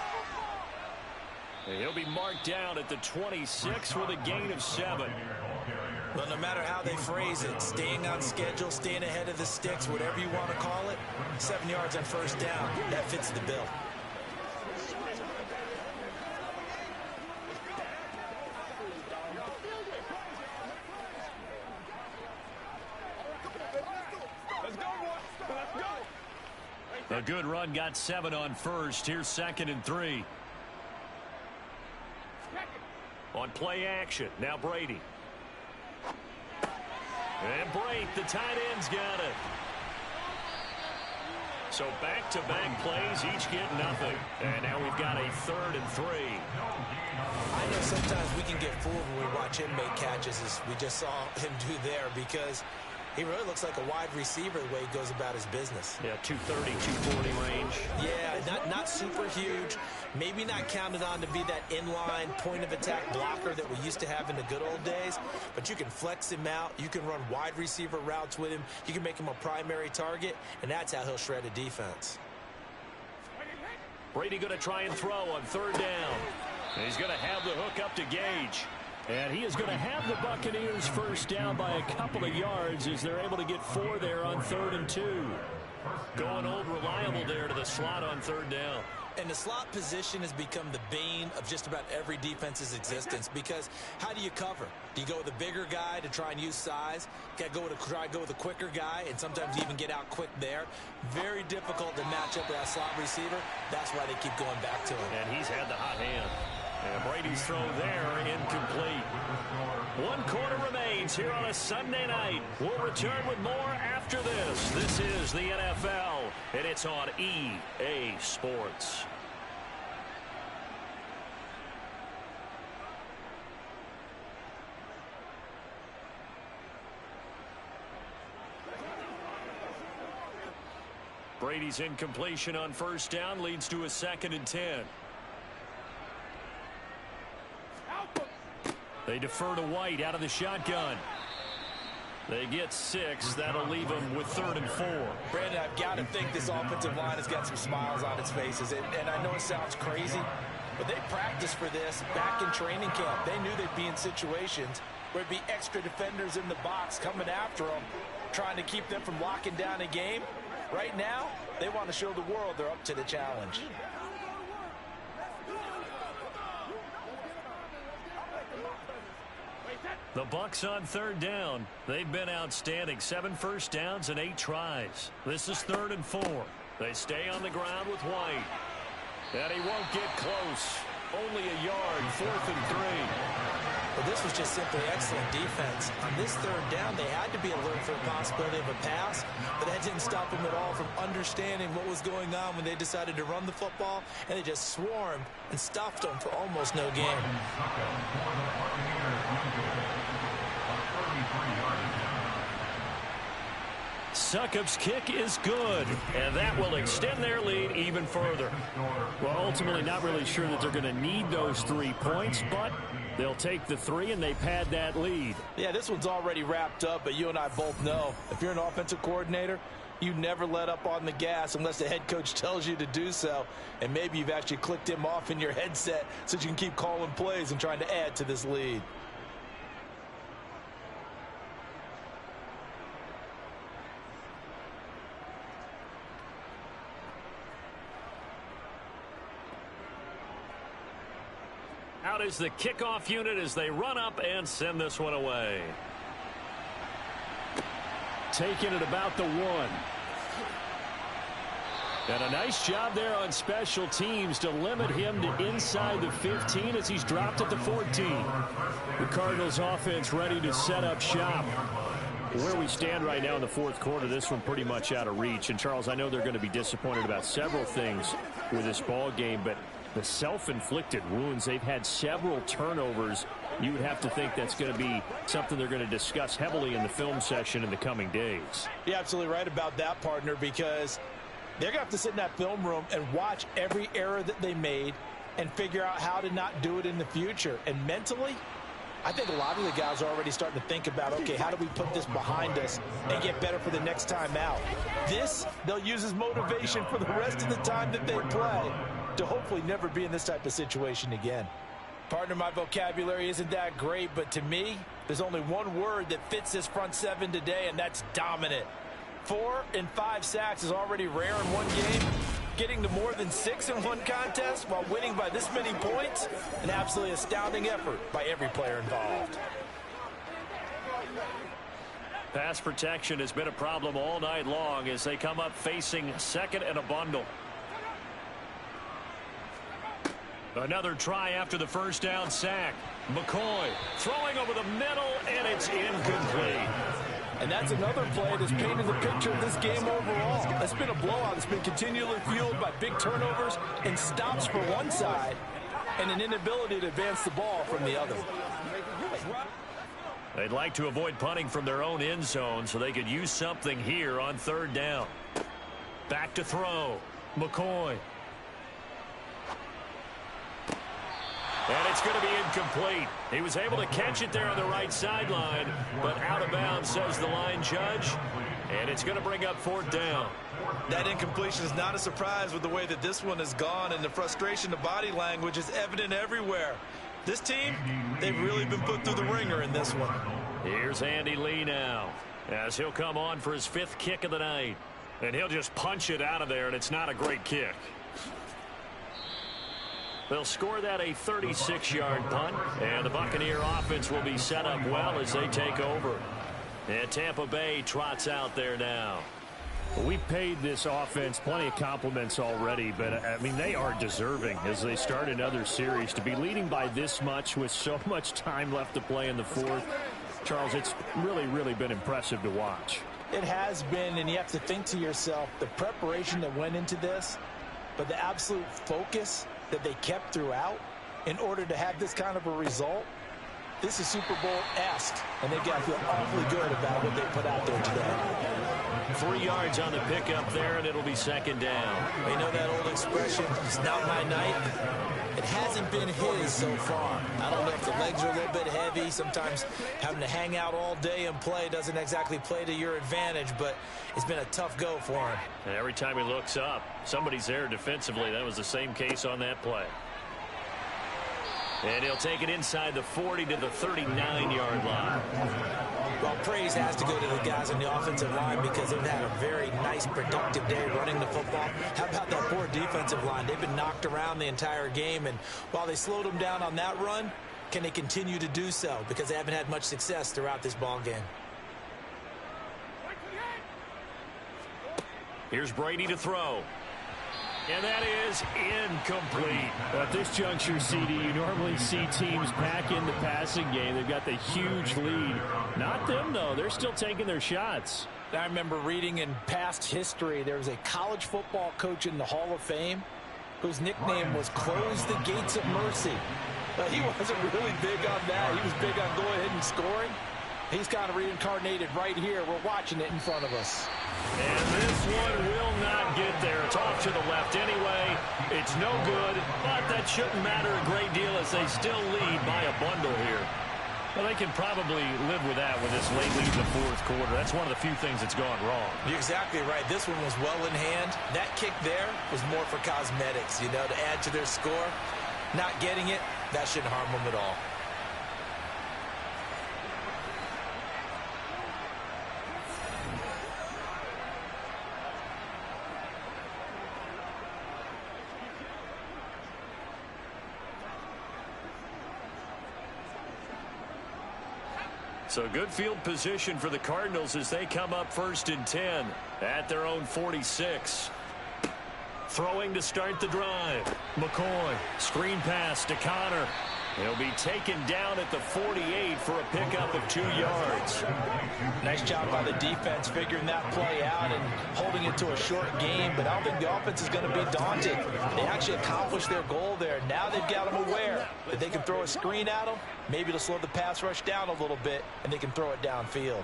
He'll be marked down at the 26 with a gain of 7. Well, no matter how they phrase it, staying on schedule, staying ahead of the sticks, whatever you want to call it, 7 yards on 1st down, that fits the bill. A good run got 7 on 1st. Here's 2nd and 3. On play action, now Brady. And Brate, the tight end's got it. So back-to-back plays, each get nothing. And now we've got a 3rd and 3. I know sometimes we can get fooled when we watch him make catches, as we just saw him do there, because he really looks like a wide receiver the way he goes about his business. Yeah, 230, 240 range. Yeah, not super huge. Maybe not counted on to be that inline point-of-attack blocker that we used to have in the good old days. But you can flex him out. You can run wide receiver routes with him. You can make him a primary target, and that's how he'll shred a defense. Brady going to try and throw on 3rd down. And he's going to have the hook up to Gage. And he is going to have the Buccaneers 1st down by a couple of yards as they're able to get 4 there on 3rd and 2. Going old reliable there to the slot on 3rd down. And the slot position has become the bane of just about every defense's existence, because how do you cover? Do you go with a bigger guy to try and use size? Got to try to go with a quicker guy, and sometimes you even get out quick there. Very difficult to match up with that slot receiver. That's why they keep going back to him. And he's had the hot hand. And Brady's throw there, incomplete. 1 quarter remains here on a Sunday night. We'll return with more after this. This is the NFL, and it's on EA Sports. Brady's incompletion on 1st down leads to a 2nd and 10. They defer to White out of the shotgun. They get 6. That'll leave them with 3rd and 4. Brandon, I've got to think this offensive line has got some smiles on its faces. And I know it sounds crazy, but they practiced for this back in training camp. They knew they'd be in situations where it'd be extra defenders in the box coming after them, trying to keep them from locking down a game. Right now, they want to show the world they're up to the challenge. The Bucs on 3rd down. They've been outstanding. 7 1st downs and 8 tries. This is 3rd and 4. They stay on the ground with White. And he won't get close. Only a yard. 4th and 3. Well, this was just simply excellent defense. On this 3rd down, they had to be alert for the possibility of a pass, but that didn't stop them at all from understanding what was going on when they decided to run the football, and they just swarmed and stuffed them for almost no gain. Succop's kick is good, and that will extend their lead even further. Well, ultimately, not really sure that they're going to need those 3 points, but they'll take the 3, and they pad that lead. Yeah, this one's already wrapped up, but you and I both know if you're an offensive coordinator, you never let up on the gas unless the head coach tells you to do so. And maybe you've actually clicked him off in your headset so you can keep calling plays and trying to add to this lead. Out is the kickoff unit as they run up and send this one away. Taking it about the 1. And a nice job there on special teams to limit him to inside the 15 as he's dropped at the 14. The Cardinals offense ready to set up shop. Where we stand right now in the 4th quarter, this one pretty much out of reach. And, Charles, I know they're going to be disappointed about several things with this ball game, but the self-inflicted wounds, they've had several turnovers. You would have to think that's going to be something they're going to discuss heavily in the film session in the coming days. You're absolutely right about that, partner, because they're going to have to sit in that film room and watch every error that they made and figure out how to not do it in the future. And mentally, I think a lot of the guys are already starting to think about, okay, how do we put this behind us and get better for the next time out? This, they'll use as motivation for the rest of the time that they play to hopefully never be in this type of situation again. Partner, my vocabulary isn't that great, but to me, there's only one word that fits this front seven today, and that's dominant. 4 and 5 sacks is already rare in one game. Getting to more than 6 in one contest while winning by this many points, an absolutely astounding effort by every player involved. Pass protection has been a problem all night long as they come up facing second and a bundle. Another try after the first down sack. McCoy throwing over the middle, and it's incomplete. And that's another play that's painted the picture of this game overall. It's been a blowout. It's been continually fueled by big turnovers and stops for one side and an inability to advance the ball from the other. They'd like to avoid punting from their own end zone so they could use something here on third down. Back to throw. McCoy. And it's going to be incomplete. He was able to catch it there on the right sideline, but out of bounds, says the line judge. And it's going to bring up fourth down. That incompletion is not a surprise with the way that this one has gone, and the frustration, the body language is evident everywhere. This team, they've really been put through the ringer in this one. Here's Andy Lee now as he'll come on for his 5th kick of the night. And he'll just punch it out of there, and it's not a great kick. They'll score that a 36-yard punt, and the Buccaneer offense will be set up well as they take over. And Tampa Bay trots out there now. Well, we paid this offense plenty of compliments already, but, I mean, they are deserving as they start another series. To be leading by this much with so much time left to play in the fourth, Charles, it's really been impressive to watch. It has been, and you have to think to yourself, the preparation that went into this, but the absolute focus that they kept throughout in order to have this kind of a result. This is Super Bowl-esque, and they've got to feel awfully good about what they put out there today. 3 yards on the pickup there, and it'll be second down. You know that old expression, it's not my night? It hasn't been his so far. I don't know if the legs are a little bit heavy. Sometimes having to hang out all day and play doesn't exactly play to your advantage, but it's been a tough go for him. And every time he looks up, somebody's there defensively. That was the same case on that play. And he'll take it inside the 40 to the 39-yard line. Well, praise has to go to the guys on the offensive line because they've had a very nice, productive day running the football. How about that poor defensive line? They've been knocked around the entire game, and while they slowed them down on that run, can they continue to do so? Because they haven't had much success throughout this ball game. Here's Brady to throw. And that is incomplete. At this juncture, CD, you normally see teams pack in the passing game. They've got the huge lead. Not them, though. They're still taking their shots. I remember reading in past history, there was a college football coach in the Hall of Fame whose nickname was Close the Gates of Mercy. But he wasn't really big on that. He was big on go ahead and scoring. He's kind of reincarnated right here. We're watching it in front of us. And this one will not get there. It's off to the left anyway. It's no good, but that shouldn't matter a great deal as they still lead by a bundle here. Well, they can probably live with that with this late lead in the fourth quarter. That's one of the few things that's gone wrong. You're exactly right. This one was well in hand. That kick there was more for cosmetics, you know, to add to their score. Not getting it, that shouldn't harm them at all. So good field position for the Cardinals as they come up 1st and 10 at their own 46. Throwing to start the drive. McCoy, screen pass to Connor. He'll be taken down at the 48 for a pickup of 2 yards. Nice job by the defense figuring that play out and holding it to a short game, but I don't think the offense is going to be daunted. They actually accomplished their goal there. Now they've got them aware that they can throw a screen at them. Maybe to slow the pass rush down a little bit, and they can throw it downfield.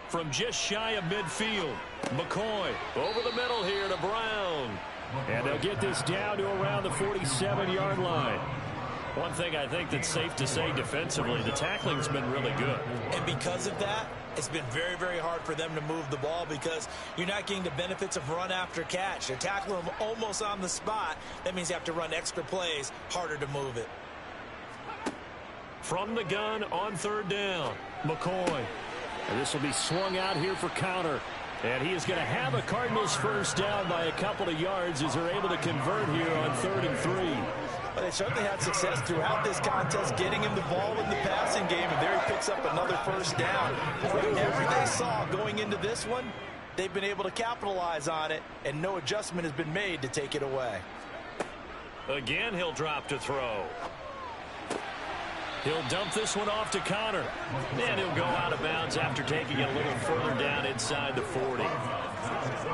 From just shy of midfield, McCoy over the middle here to Brown. And they'll get this down to around the 47-yard line. One thing I think that's safe to say defensively, the tackling's been really good. And because of that, it's been very, very hard for them to move the ball because you're not getting the benefits of run after catch. They're tackling them almost on the spot. That means you have to run extra plays, harder to move it. From the gun on third down, McCoy. And this will be swung out here for counter. And he is going to have a Cardinals first down by a couple of yards as they're able to convert here on 3rd and 3. Well, they certainly had success throughout this contest getting him the ball in the passing game, and there he picks up another first down. Whatever they saw going into this one, they've been able to capitalize on it, and no adjustment has been made to take it away. Again, he'll drop to throw. He'll dump this one off to Connor. And he'll go out of bounds after taking it a little further down inside the 40.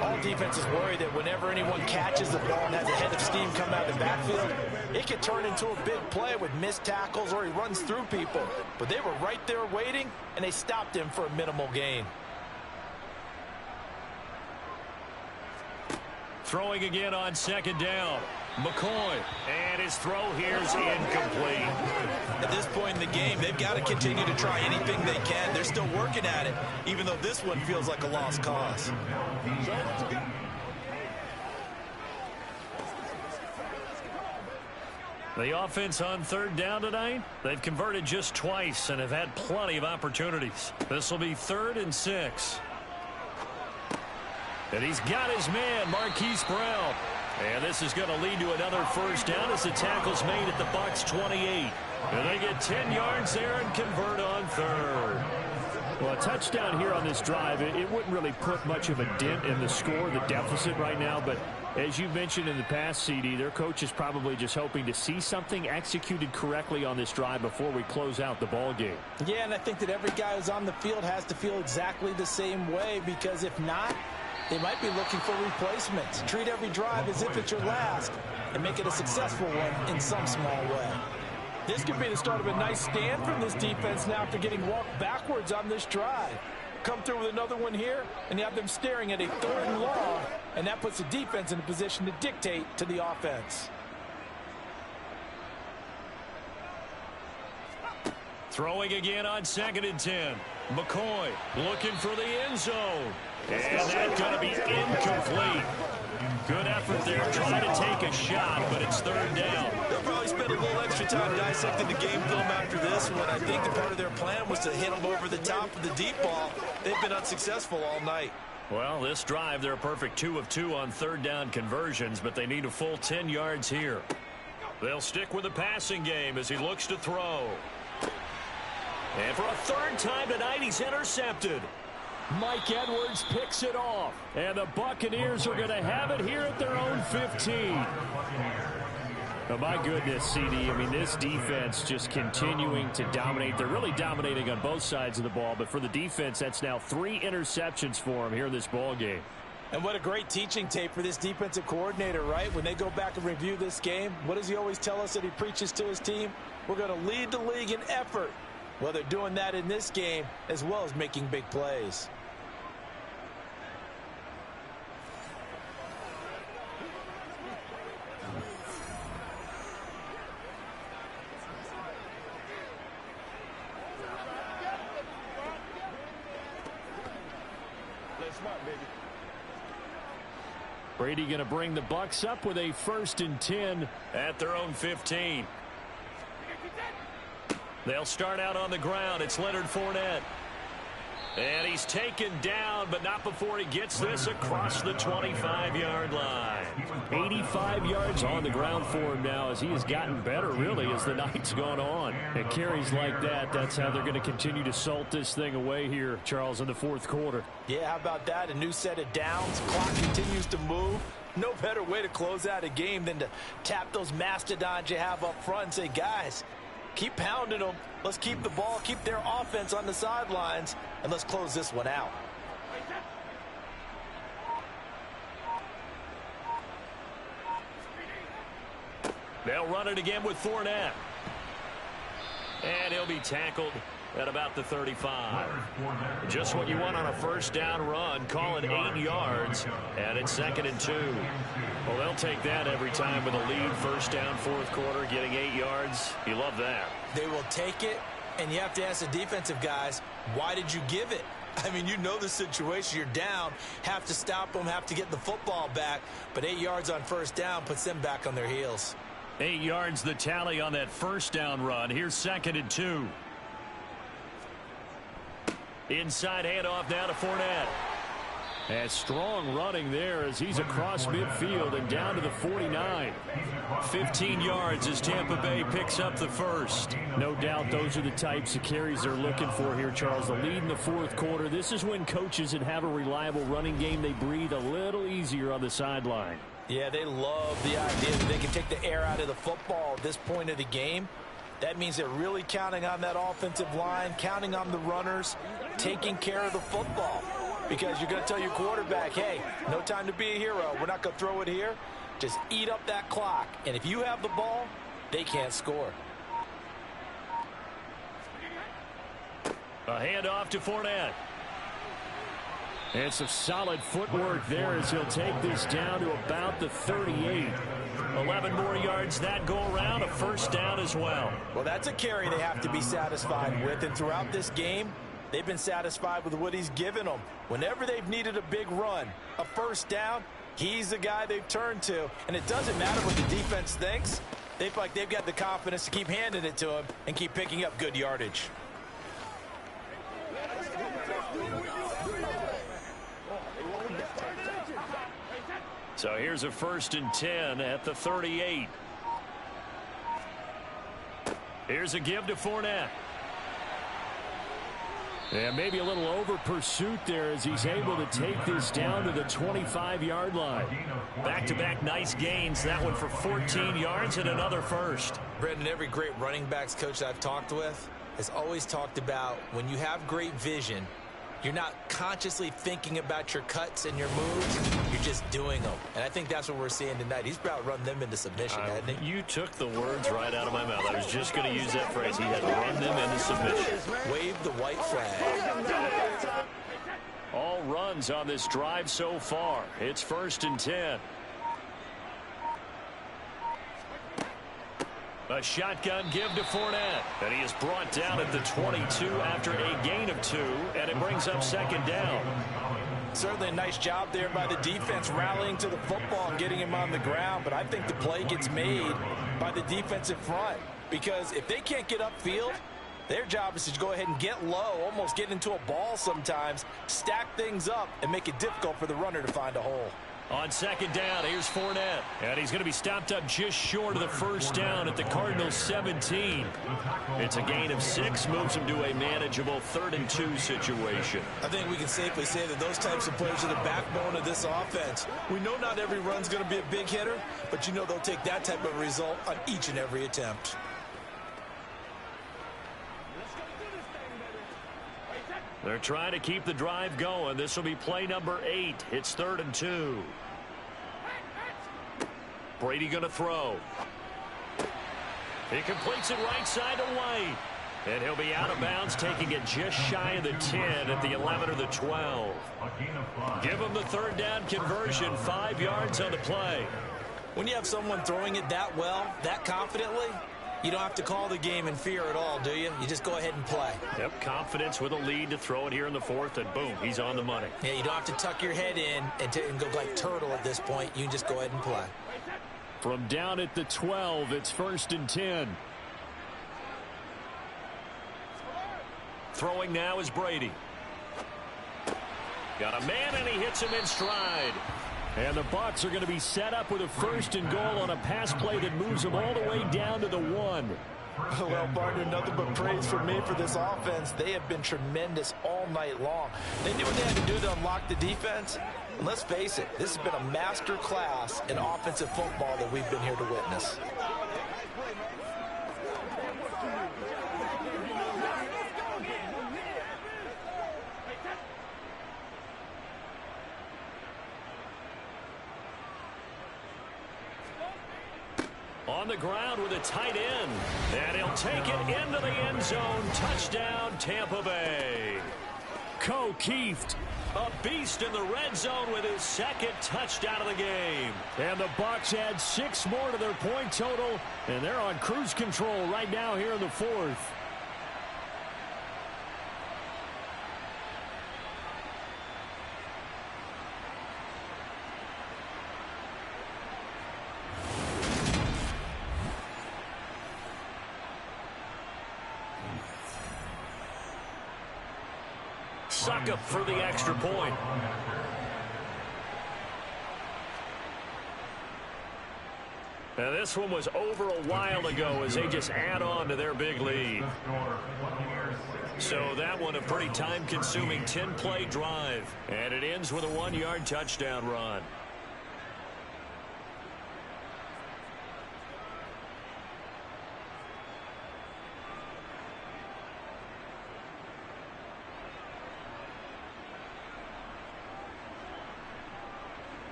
All defenses worry that whenever anyone catches the ball and has a head of steam come out of the backfield, it could turn into a big play with missed tackles or he runs through people. But they were right there waiting, and they stopped him for a minimal gain. Throwing again on 2nd down. McCoy, and his throw here is incomplete. At this point in the game, they've got to continue to try anything they can. They're still working at it, even though this one feels like a lost cause. The offense on 3rd down tonight, they've converted just twice and have had plenty of opportunities. This will be 3rd and 6. And he's got his man, Marquise Brown. And this is going to lead to another first down as the tackle's made at the Bucs 28. And they get 10 yards there and convert on 3rd. Well, a touchdown here on this drive, it wouldn't really put much of a dent in the score, the deficit right now. But as you mentioned in the past, CD, their coach is probably just hoping to see something executed correctly on this drive before we close out the ball game. Yeah, and I think that every guy who's on the field has to feel exactly the same way, because if not, they might be looking for replacements. Treat every drive as if it's your last and make it a successful one in some small way. This could be the start of a nice stand from this defense now after getting walked backwards on this drive. Come through with another one here, and you have them staring at a 3rd and long, and that puts the defense in a position to dictate to the offense. Throwing again on 2nd and 10. McCoy looking for the end zone. And that's going to be incomplete. Good effort there, trying to take a shot, but it's 3rd down. They'll probably spend a little extra time dissecting the game film after this one. I think that part of their plan was to hit them over the top of the deep ball. They've been unsuccessful all night. Well, this drive, they're a perfect 2 of 2 on 3rd down conversions, but they need a full 10 yards here. They'll stick with the passing game as he looks to throw. And for a 3rd time tonight, he's intercepted. Mike Edwards picks it off. And the Buccaneers are going to have it here at their own 15. Oh, my goodness, CD. I mean, this defense just continuing to dominate. They're really dominating on both sides of the ball. But for the defense, that's now 3 interceptions for them here in this ball game. And what a great teaching tape for this defensive coordinator, right? When they go back and review this game, what does he always tell us that he preaches to his team? We're going to lead the league in effort. Well, they're doing that in this game as well as making big plays. Brady going to bring the Bucs up with a 1st and 10 at their own 15. They'll start out on the ground. It's Leonard Fournette. And he's taken down, but not before he gets this across the 25-yard line. 85 yards on the ground for him now as he has gotten better, really, as the night's gone on. And carries like that, that's how they're going to continue to salt this thing away here, Charles, in the 4th quarter. Yeah, how about that? A new set of downs. Clock continues to move. No better way to close out a game than to tap those mastodons you have up front and say, guys, keep pounding them. Let's keep the ball, keep their offense on the sidelines, and let's close this one out. They'll run it again with Fournette. And he'll be tackled at about the 35. Just what you want on a first down run. Call it 8 yards, and it's 2nd and 2. Well, they'll take that every time with a lead. First down, fourth quarter, getting 8 yards. You love that. They will take it, and you have to ask the defensive guys, why did you give it? I mean, you know the situation. You're down, have to stop them, have to get the football back, but 8 yards on first down puts them back on their heels. 8 yards the tally on that first down run. Here's 2nd and 2. Inside handoff now to Fournette. And strong running there as he's across midfield and down to the 49. 15 yards as Tampa Bay picks up the first. No doubt those are the types of carries they're looking for here, Charles. The lead in the fourth quarter. This is when coaches that have a reliable running game, they breathe a little easier on the sideline. Yeah, they love the idea that they can take the air out of the football at this point of the game. That means they're really counting on that offensive line, counting on the runners, taking care of the football. Because you're going to tell your quarterback, hey, no time to be a hero. We're not going to throw it here. Just eat up that clock. And if you have the ball, they can't score. A handoff to Fournette. And some solid footwork there as he'll take this down to about the 38. 11 more yards that go around, a first down as well. Well, that's a carry they have to be satisfied with. And throughout this game, they've been satisfied with what he's given them. Whenever they've needed a big run, a first down, he's the guy they've turned to. And it doesn't matter what the defense thinks. They feel like they've got the confidence to keep handing it to him and keep picking up good yardage. So here's a 1st and 10 at the 38. Here's a give to Fournette. And maybe a little over pursuit there as he's able to take this down to the 25-yard line. Back-to-back nice gains. That one for 14 yards and another first. Brendan, every great running backs coach I've talked with has always talked about when you have great vision, you're not consciously thinking about your cuts and your moves. You're just doing them. And I think that's what we're seeing tonight. He's about to run them into submission, hasn't he? You took the words right out of my mouth. I was just going to use that phrase. He had run them into submission. Wave the white flag. All runs on this drive so far. It's 1st and 10. A shotgun give to Fournette. And he is brought down at the 22 after a gain of 2. And it brings up 2nd down. Certainly a nice job there by the defense rallying to the football and getting him on the ground. But I think the play gets made by the defensive front. Because if they can't get upfield, their job is to go ahead and get low, almost get into a ball sometimes, stack things up, and make it difficult for the runner to find a hole. On 2nd down, here's Fournette. And he's going to be stopped up just short of the first down at the Cardinals' 17. It's a gain of 6, moves him to a manageable 3rd and 2 situation. I think we can safely say that those types of plays are the backbone of this offense. We know not every run's going to be a big hitter, but you know they'll take that type of result on each and every attempt. They're trying to keep the drive going. This will be play number 8. It's 3rd and 2. Brady going to throw. He completes it right side to White. And he'll be out of bounds, taking it just shy of the 10 at the 11 or the 12. Give him the 3rd down conversion, 5 yards on the play. When you have someone throwing it that well, that confidently, you don't have to call the game in fear at all, do you? You just go ahead and play. Yep, confidence with a lead to throw it here in the 4th, and boom, he's on the money. Yeah, you don't have to tuck your head in and go like turtle at this point. You can just go ahead and play. From down at the 12, it's 1st and 10. Throwing now is Brady. Got a man, and he hits him in stride. And the Bucs are going to be set up with a 1st and goal on a pass play that moves them all the way down to the 1. Well, partner, nothing but praise for me for this offense. They have been tremendous all night long. They knew what they had to do to unlock the defense. And let's face it, this has been a master class in offensive football that we've been here to witness. On on the ground with a tight end. And he'll take it into the end zone. Touchdown, Tampa Bay. O'Keefe, a beast in the red zone with his second touchdown of the game. And the Bucs add 6 more to their point total, and they're on cruise control right now here in the fourth. Suckup for the extra point. Now this one was over a while ago as they just add on to their big lead. So that one a pretty time-consuming 10-play drive. And it ends with a 1-yard touchdown run.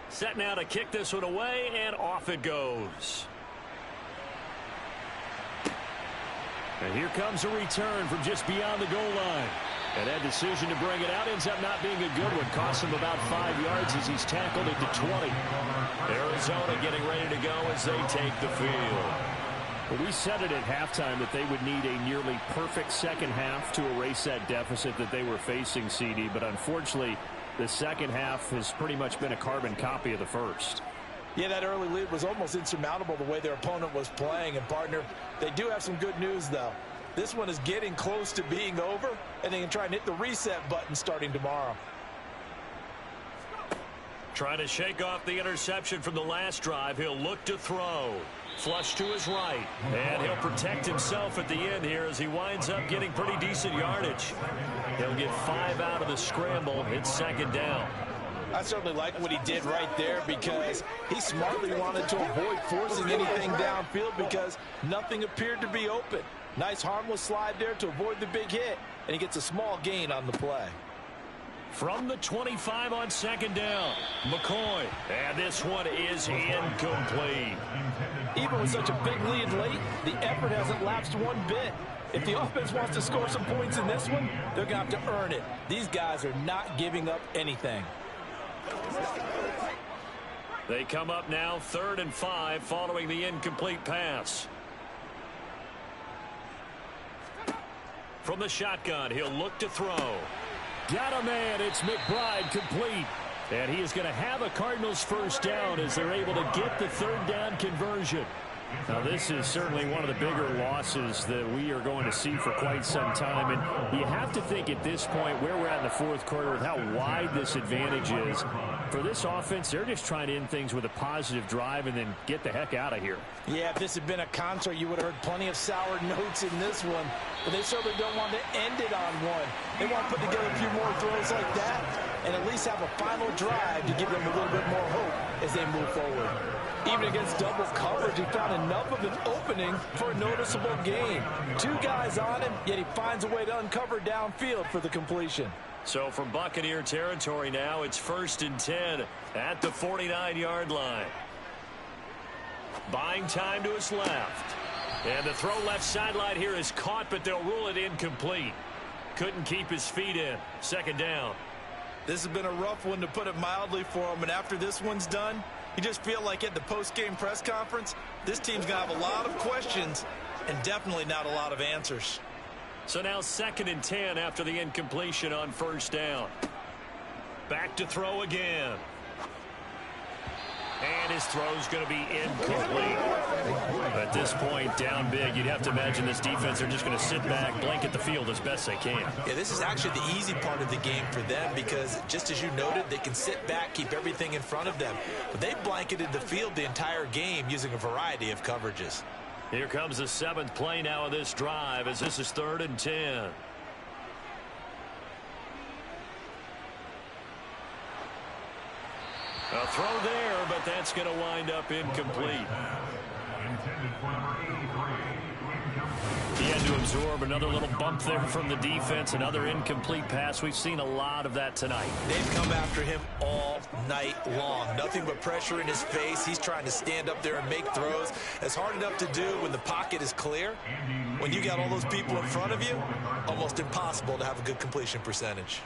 Set now to kick this one away, and off it goes. And here comes a return from just beyond the goal line. And that decision to bring it out ends up not being a good one. Costs him about 5 yards as he's tackled at the 20. Arizona getting ready to go as they take the field. Well, we said it at halftime that they would need a nearly perfect second half to erase that deficit that they were facing, CD. But unfortunately, the second half has pretty much been a carbon copy of the first. Yeah, that early lead was almost insurmountable the way their opponent was playing. And, partner, they do have some good news, though. This one is getting close to being over, and they can try and hit the reset button starting tomorrow. Trying to shake off the interception from the last drive. He'll look to throw. Flush to his right. And he'll protect himself at the end here as he winds up getting pretty decent yardage. He'll get 5 out of the scramble. It's second down. I certainly like what he did right there because he smartly wanted to avoid forcing anything downfield because nothing appeared to be open. Nice harmless slide there to avoid the big hit, and he gets a small gain on the play. From the 25 on second down, McCoy. And this one is incomplete. Even with such a big lead late, the effort hasn't lapsed one bit. If the offense wants to score some points in this one, they're going to have to earn it. These guys are not giving up anything. They come up now 3rd and 5 following the incomplete pass. From the shotgun, he'll look to throw. Got a man. It's McBride complete. And he is going to have a Cardinals first down as they're able to get the 3rd down conversion. Now, this is certainly one of the bigger losses that we are going to see for quite some time. And you have to think at this point where we're at in the 4th quarter with how wide this advantage is. For this offense, they're just trying to end things with a positive drive and then get the heck out of here. Yeah, if this had been a concert, you would have heard plenty of sour notes in this one. But they certainly don't want to end it on one. They want to put together a few more throws like that and at least have a final drive to give them a little bit more hope as they move forward. Even against double coverage, he found enough of an opening for a noticeable gain. 2 guys on him, yet he finds a way to uncover downfield for the completion. So from Buccaneer territory now, it's 1st and 10 at the 49-yard line. Buying time to his left. And the throw left sideline here is caught, but they'll rule it incomplete. Couldn't keep his feet in. Second down. This has been a rough one, to put it mildly, for him. And after this one's done, you just feel like at the post-game press conference, this team's going to have a lot of questions and definitely not a lot of answers. So now 2nd and 10 after the incompletion on 1st down. Back to throw again. And his throw's going to be incomplete. At this point, down big, you'd have to imagine this defense are just going to sit back, blanket the field as best they can. Yeah, this is actually the easy part of the game for them because, just as you noted, they can sit back, keep everything in front of them. But they've blanketed the field the entire game using a variety of coverages. Here comes the 7th play now of this drive as this is 3rd and 10. A throw there, but that's going to wind up incomplete. He had to absorb another little bump there from the defense, another incomplete pass. We've seen a lot of that tonight. They've come after him all night long. Nothing but pressure in his face. He's trying to stand up there and make throws. It's hard enough to do when the pocket is clear. When you got all those people in front of you, almost impossible to have a good completion percentage.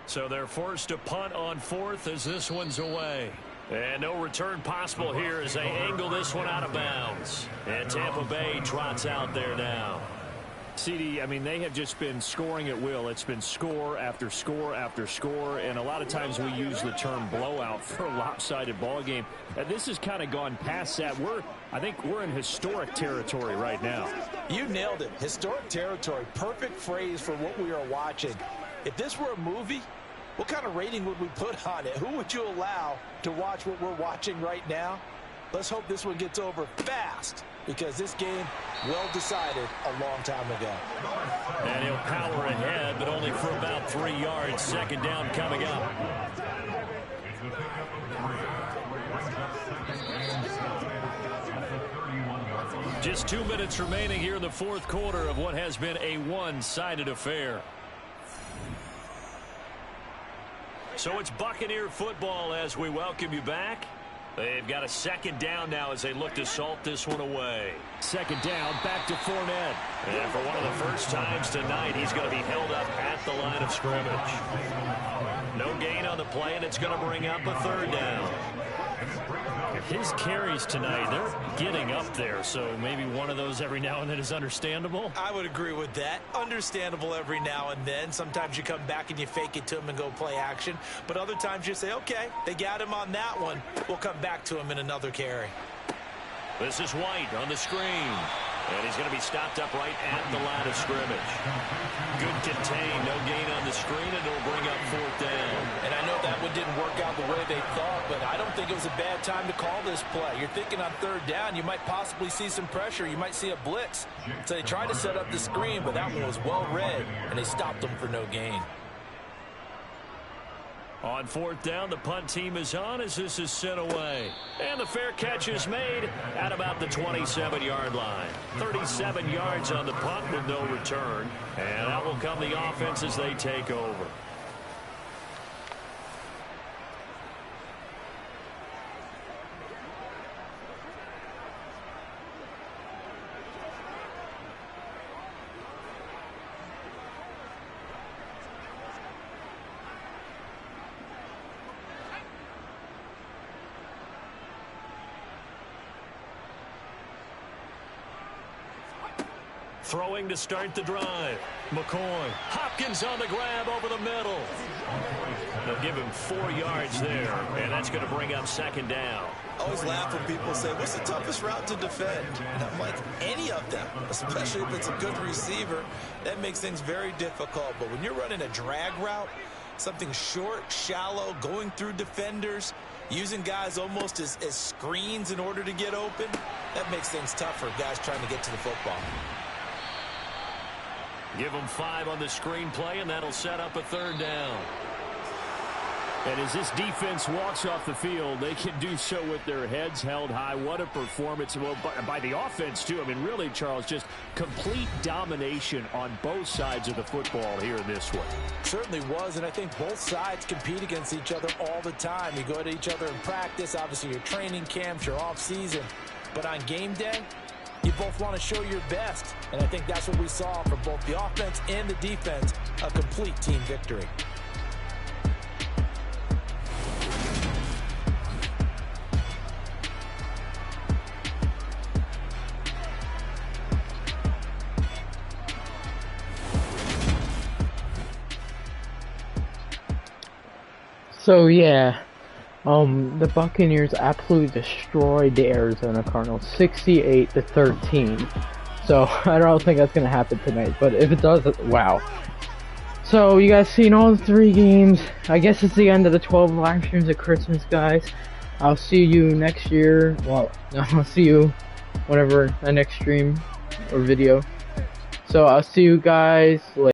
So they're forced to punt on 4th as this one's away. And no return possible here as they angle this one out of bounds. And Tampa Bay trots out there now. CD, I mean, they have just been scoring at will. It's been score after score after score, and a lot of times we use the term blowout for a lopsided ball game. And this has kind of gone past that. I think we're in historic territory right now. You nailed it. Historic territory. Perfect phrase for what we are watching. If this were a movie, what kind of rating would we put on it? Who would you allow to watch what we're watching right now? Let's hope this one gets over fast, because this game well decided a long time ago. And he'll power ahead, but only for about 3 yards. Second down coming up. Just 2 minutes remaining here in the 4th quarter of what has been a one-sided affair. So it's Buccaneer football as we welcome you back. They've got a second down now as they look to salt this one away. Second down, back to Fournette. And for one of the first times tonight, he's going to be held up at the line of scrimmage. No gain on the play, and it's going to bring up a 3rd down. His carries tonight, they're getting up there, so maybe one of those every now and then is understandable. I would agree with that. Understandable every now and then. Sometimes you come back and you fake it to him and go play action. But other times you say, okay, they got him on that one. We'll come back to him in another carry. This is White on the screen. And he's going to be stopped up right at the line of scrimmage. Good contain, no gain on the screen, and it'll bring up 4th down. And I know that one didn't work out the way they thought, but I don't think it was a bad time to call this play. You're thinking on 3rd down, you might possibly see some pressure. You might see a blitz. So they tried to set up the screen, but that one was well read, and they stopped them for no gain. On 4th down, the punt team is on as this is sent away. And the fair catch is made at about the 27-yard line. 37 yards on the punt with no return. And out will come the offense as they take over. Throwing to start the drive. McCoy. Hopkins on the grab over the middle. They'll give him 4 yards there, and that's going to bring up 2nd down. I always laugh when people say, what's the toughest route to defend? And I'm like, any of them, especially if it's a good receiver. That makes things very difficult. But when you're running a drag route, something short, shallow, going through defenders, using guys almost as screens in order to get open, that makes things tough for guys trying to get to the football. Give them 5 on the screen play, and that'll set up a 3rd down. And as this defense walks off the field, they can do so with their heads held high. What a performance. Well, by the offense, too. I mean, really, Charles, just complete domination on both sides of the football here in this one. Certainly was, and I think both sides compete against each other all the time. You go at each other in practice, obviously your training camps, your off-season. But on game day, you both want to show your best, and I think that's what we saw from both the offense and the defense, a complete team victory. So yeah, the Buccaneers absolutely destroyed the Arizona Cardinals 68-13. So I don't think that's gonna happen tonight, but if it does, wow. So you guys seen all 3 games. I guess it's the end of the 12 live streams at Christmas, guys. I'll see you next year. Well, no, I'll see you whenever the next stream or video. So I'll see you guys later.